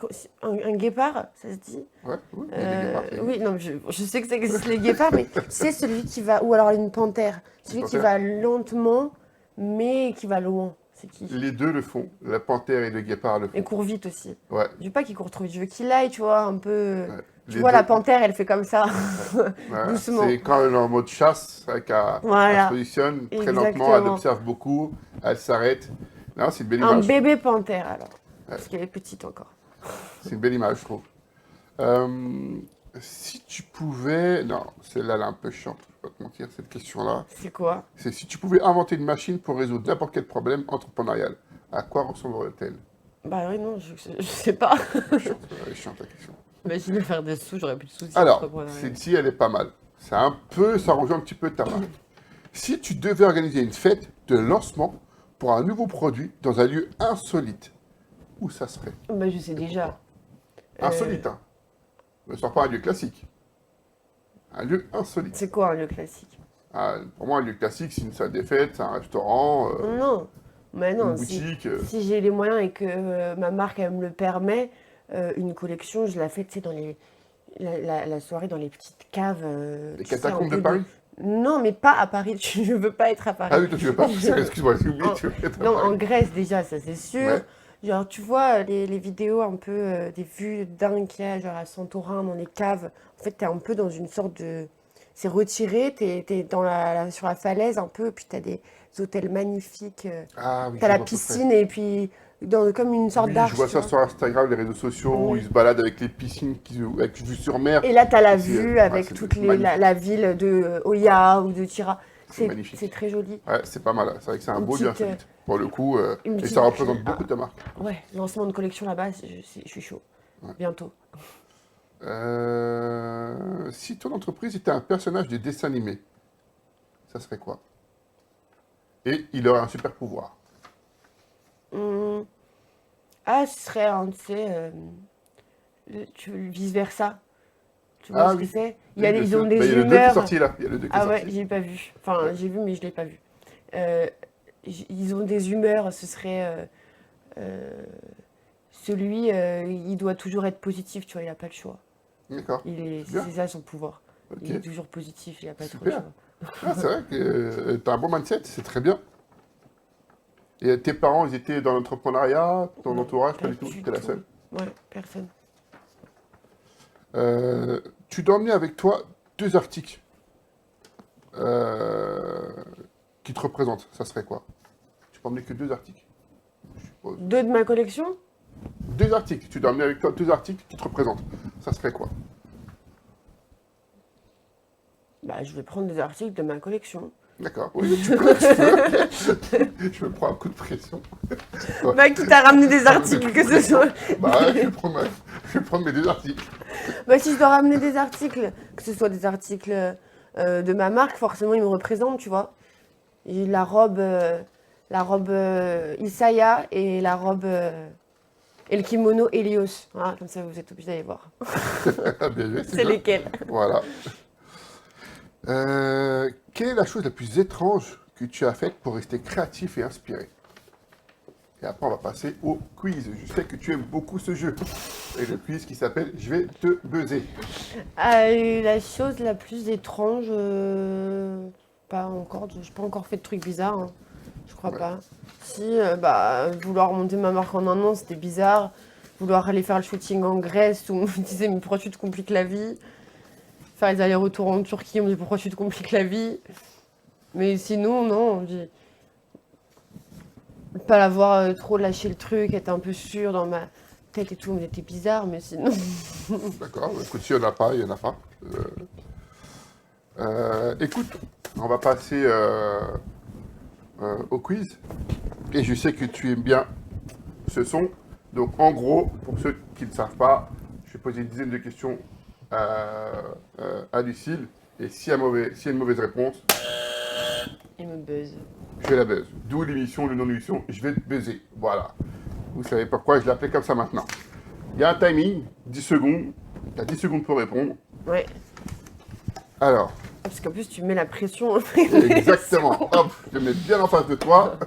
un guépard, ça se dit? Ouais, oui, mais les guépards, ça Oui, existe. non, je sais que ça existe les guépards, mais c'est celui qui va, ou alors une panthère, Une celui qui panthère? va lentement, mais qui va loin. C'est qui? Les deux le font. La panthère et le guépard le Et font. court vite aussi. Ouais, Je veux pas qu'il court trop vite, je veux qu'il aille, tu vois, un peu. ouais. Tu Les vois, la deux. panthère, elle fait comme ça, Ouais. Voilà. doucement. C'est quand elle est en mode chasse, avec elle se Voilà, positionne très lentement, elle exactement. observe beaucoup, elle s'arrête. Non, c'est une belle Un image. bébé panthère, alors. Ouais, Parce qu'elle est petite encore. c'est une belle image, je trouve. Euh, Si tu pouvais... Non, celle-là, elle est un peu chiante, je vais pas te mentir, cette question-là. C'est quoi? C'est si tu pouvais inventer une machine pour résoudre n'importe quel problème entrepreneurial, à quoi ressemblerait-elle? Bah oui, non, je sais pas. Chiante, elle est chiante la question. Imagine faire des sous, j'aurais plus de soucis Alors, entrepreneuriaux. celle-ci, elle est pas mal. C'est un peu, ça rejoint un petit peu ta marque. Si tu devais organiser une fête de lancement pour un nouveau produit dans un lieu insolite, où ça serait? Bah je sais Et déjà. pourquoi? Euh, Insolite, hein. Ne sors pas un lieu classique. Un lieu insolite. c'est quoi un lieu classique? Ah, pour moi, un lieu classique, c'est une salle des fêtes, c'est un restaurant, Non, mais une non, boutique. si j'ai les moyens et que ma marque elle me le permet, une collection, je la fais, tu sais, dans la soirée dans les petites caves, Les tu sais, un catacombes de peu de... Paris? Non, mais pas à Paris, je veux pas être à Ah Paris. oui, toi, tu veux pas? Excuse-moi, j'ai oublié, En- tu veux être à non, en Paris. Grèce déjà, ça c'est sûr. Ouais, Genre, tu vois, les vidéos un peu, des vues dingues qu'il y a, genre à Santorin, dans les caves. En fait, t'es un peu dans une sorte de... C'est retiré, t'es dans sur la falaise un peu, puis t'as des hôtels magnifiques. ah oui, T'as je la vois à peu près. piscine et puis comme une sorte Oui, je vois d'arche, tu ça vois. sur Instagram, les réseaux sociaux, où ils Oui. se baladent avec les piscines avec vue sur mer. Et là, t'as la Et c'est vue ouais, avec c'est toute magnifique. la ville de Oya ou de Tira. C'est C'est magnifique. très joli. Ouais, c'est pas mal. C'est vrai que c'est un Une beau lieu petite, insolite. Pour le coup, une et ça petite... représente beaucoup ta marque. Ouais, lancement de collection là-bas, je suis chaud. Ouais. Bientôt. Si ton entreprise était un personnage de dessin animé, ça serait quoi? Et il aurait un super pouvoir. Hum, Ah, ce serait un, tu sais, vice-versa. Tu vois Ah ce que oui, c'est? oui, bien Ils ont sûr. Bah, il y des a le 2 qui est humeurs. sorti là. Il y a le 2 qui est Ah ouais, sorti. j'ai pas vu. Enfin, Ouais. j'ai vu, mais je l'ai pas vu. Euh, ils ont des humeurs, ce serait euh, celui, il doit toujours être positif, tu vois, il a pas le choix. D'accord. C'est bien. C'est ça son pouvoir. Ok. Il est toujours positif, il a pas trop de Super. choix. Ah, c'est vrai que tu as un bon mindset, c'est très bien. Et tes parents, ils étaient dans l'entrepreneuriat, ton Non, entourage, pas pas du tout, du t'es la tout. seule. Ouais, personne. Tu dois emmener avec toi deux articles euh, qui te représentent. Ça serait quoi? Tu peux emmener que deux articles, je suppose. Deux de ma collection? Deux articles. Tu dois emmener avec toi deux articles qui te représentent. Ça serait quoi? Bah, je vais prendre des articles de ma collection. D'accord. Oui, tu peux. Tu peux. Je me prends un coup de pression. Ouais. Bah, qui t'a ramené des articles que ce soit. Bah ouais, je vais prendre mes deux articles. Bah, si je dois ramener des articles, que ce soit des articles de ma marque, forcément, ils me représentent, tu vois. J'ai la robe Isaya et la robe et le kimono Helios. Voilà, comme ça, vous êtes obligés d'aller voir. Bien joué, C'est bien. lesquels? Voilà. Quelle est la chose la plus étrange que tu as faite pour rester créatif et inspiré? Et après, on va passer au quiz. Je sais que tu aimes beaucoup ce jeu. Et le quiz qui s'appelle Je vais te buzzer. La chose la plus étrange, pas encore, j'ai pas encore fait de trucs bizarres, hein. Je crois Ouais. pas. Si, vouloir monter ma marque en un an, c'était bizarre. Vouloir aller faire le shooting en Grèce, où on me disait mais pourquoi tu te compliques la vie? Faire les allers-retours en Turquie, on me dit pourquoi tu te compliques la vie? Mais sinon, non, pas l'avoir trop lâché le truc, être un peu sûr dans ma tête et tout, mais c'était bizarre, mais sinon. D'accord. Écoute, s'il n'y en a pas, il n'y en a pas. Écoute, on va passer au quiz. Et je sais que tu aimes bien ce son. Donc, en gros, pour ceux qui ne savent pas, je vais poser une dizaine de questions à Lucille. Et s'il y a une mauvaise réponse, Il me buzz. je vais la buzz. D'où l'émission, le nom de l'émission, je vais te buzzer. Voilà. Vous savez pourquoi je l'appelais comme ça maintenant. Il y a un timing, 10 secondes. Tu as 10 secondes pour répondre. Ouais. Alors, Parce qu'en plus, tu mets la pression. exactement. Hop, je te mets bien en face de toi.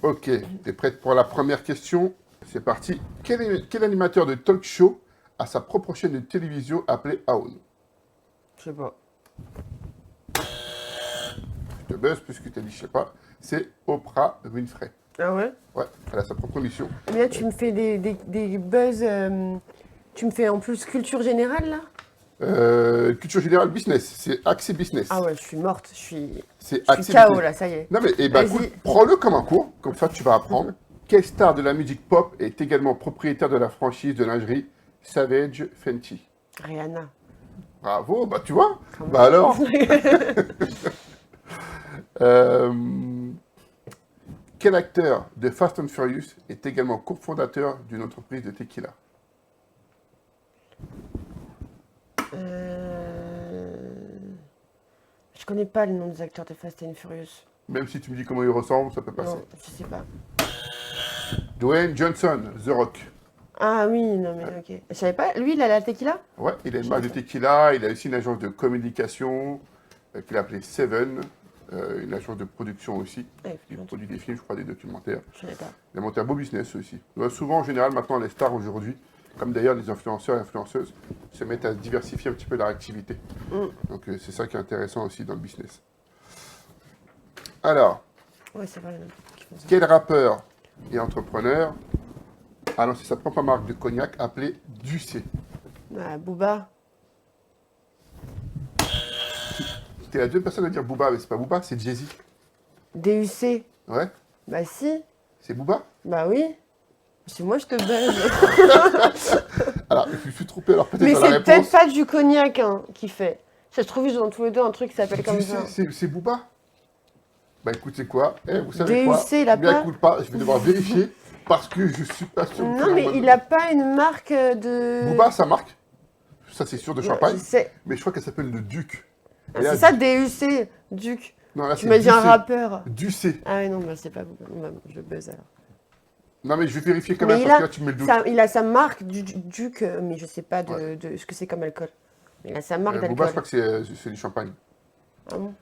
Ok, t'es prête pour la première question? C'est parti. Quel animateur de talk show a sa propre chaîne de télévision appelée Aoun? Je sais pas. Je te buzz puisque tu as dit je sais pas. C'est Oprah Winfrey. Ah ouais? Ouais, elle a sa propre émission. Mais là, tu me fais des buzz. Tu me fais en plus culture générale, là? Culture générale business, c'est axé business. Ah ouais, je suis morte. C'est Je axé suis KO, business. là, ça y est. Non mais eh ben, Vas-y. écoute, prends-le comme un cours, comme ça tu vas apprendre. Quelle star de la musique pop est également propriétaire de la franchise de lingerie Savage Fenty? Rihanna. Bravo, bah tu vois. Quand Bah alors. Euh, Quel acteur de Fast and Furious est également cofondateur d'une entreprise de tequila? Je connais pas le nom des acteurs de Fast and Furious. Même si tu me dis comment il ressemble, ça peut passer. Non, je sais pas. Dwayne Johnson, The Rock. Ah oui, non mais ok. Je savais pas. Lui, il a la tequila? Ouais, il a une marque de tequila, il a aussi une agence de communication qu'il a appelée Seven, une agence de production aussi. Ouais, Il produit des films, je crois, des documentaires. je savais pas. Il a monté un beau business aussi. Ouais, souvent, en général, maintenant, les stars aujourd'hui, comme d'ailleurs les influenceurs et influenceuses, se mettent à diversifier un petit peu leur activité. Donc c'est ça qui est intéressant aussi dans le business. Alors, Ouais, c'est vrai, il y en a beaucoup qui font ça. quel rappeur et entrepreneur a lancé sa propre marque de cognac appelée Ducé? Ah, Booba. T'es la deuxième personne à dire Booba, mais c'est pas Booba, c'est Jay-Z. DUC. Ouais, Bah si. c'est Booba. Bah oui. C'est moi, je te buzz. Alors, je me suis trompé alors peut-être Mais dans la c'est réponse. peut-être pas du cognac hein, qui fait. Ça se trouve, ils ont tous les deux un truc qui s'appelle comme Ducé, ça. c'est Booba. Bah écoutez quoi, vous savez quoi, DUC, il a bien pas. écoute pas, je vais devoir vérifier parce que je suis pas sûr que Non, mais il a pas une marque de. Booba, sa marque, ça c'est sûr de Ouais, champagne, je sais. mais je crois qu'elle s'appelle le Duc. Ah, Et là, c'est ça, DUC, Duc. Non, là, Tu c'est m'as dit un Ducé. rappeur. Ducé. Ah oui, non, bah c'est pas Booba. Bah, je buzz alors. Non, mais je vais vérifier quand Mais même il parce que a, là, tu me mets le doute. il a sa marque du Duc, mais je sais pas Ouais. de ce que c'est comme alcool. Mais il a sa marque Booba, je d'alcool. crois que c'est du champagne. Ah bon?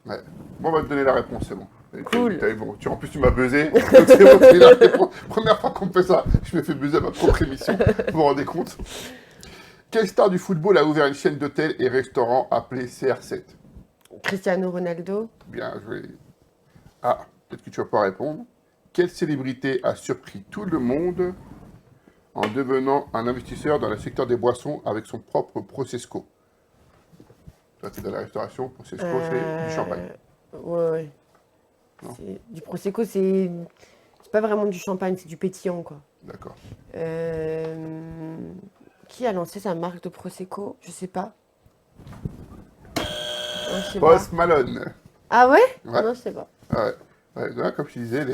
Ouais. Bon, on va te donner la réponse, c'est bon. Cool. Bon. En plus, tu m'as buzzé. Donc c'est bon, c'est la réponse. Première fois qu'on me fait ça, je me fais buzzer à ma propre émission. Vous vous rendez compte? Quelle star du football a ouvert une chaîne d'hôtels et restaurants appelée CR7? Cristiano Ronaldo. Bien joué. Ah, peut-être que tu vas pas répondre. Quelle célébrité a surpris tout le monde en devenant un investisseur dans le secteur des boissons avec son propre Prosecco. Toi, tu es dans la restauration, Prosecco, c'est du champagne. Ouais, ouais. Non. Du Prosecco, c'est pas vraiment du champagne, c'est du pétillant, quoi. D'accord. Qui a lancé sa marque de Prosecco? Je sais pas. Non, je sais pas. Post Malone. Ah ouais? Ouais. Non, je sais pas. Ouais. Ouais, là, comme je disais,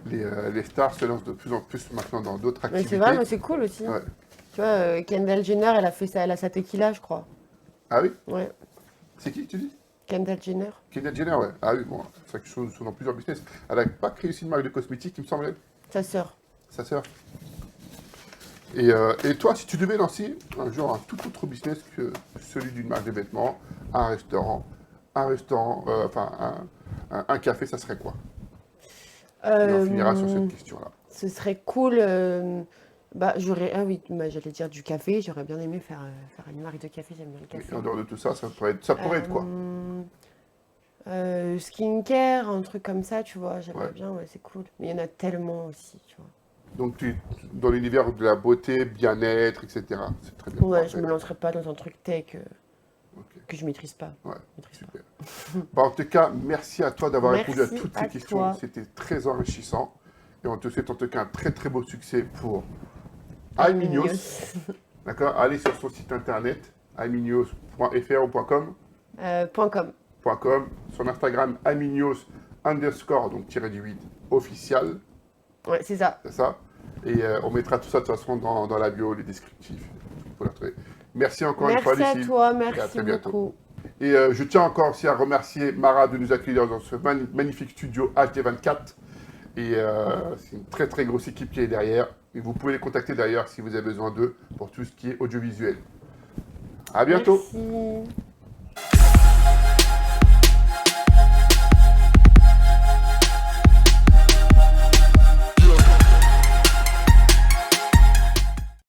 les stars se lancent de plus en plus maintenant dans d'autres Mais activités. c'est vrai, mais c'est cool aussi. Ouais. Tu vois, Kendall Jenner, elle a sa tequila, je crois. Ah oui? Ouais. C'est qui, tu dis? Kendall Jenner. Kendall Jenner, ouais. Ah oui, bon, c'est vrai qu'ils sont dans plusieurs business. Elle n'a pas créé aussi une marque de cosmétiques, il me semblait, Sa sœur. sa sœur. Et toi, si tu devais lancer un jour un tout autre business que celui d'une marque de vêtements, un restaurant, enfin un café, ça serait quoi? Et on finira sur cette question-là. Ce serait cool. Bah, ah oui, bah, j'allais dire du café. J'aurais bien aimé faire une marque de café. J'aime bien le Mais café. en dehors de tout ça, ça pourrait être quoi? Skincare, un truc comme ça, tu vois. J'aimerais Ouais. bien, ouais, c'est cool. Mais il y en a tellement aussi, tu vois. Donc, dans l'univers de la beauté, bien-être, etc. C'est très bien. Ouais, Parfait. je me lancerai pas dans un truc tech Ok. que je maîtrise pas. Ouais, Je maîtrise pas. super. Bon, en tout cas, merci à toi d'avoir répondu à Merci toutes à ces questions. toi. C'était très enrichissant. Et on te souhaite en tout cas un très très beau succès pour iMinios. Mignos. D'accord? Allez sur son site internet, iminios.fr ou .com. .com. .com. Son Instagram, iminios _ donc tiré du 8 official. Ouais, c'est ça. C'est ça. Et on mettra tout ça de toute façon dans la bio, les descriptifs. Pour la retrouver. Merci encore une fois, Merci à Lucille. toi, Et à merci très bientôt. beaucoup. Et je tiens encore aussi à remercier Mara de nous accueillir dans ce magnifique studio HD24. Et c'est une très très grosse équipe qui est derrière. Et vous pouvez les contacter d'ailleurs si vous avez besoin d'eux pour tout ce qui est audiovisuel. À bientôt. Merci.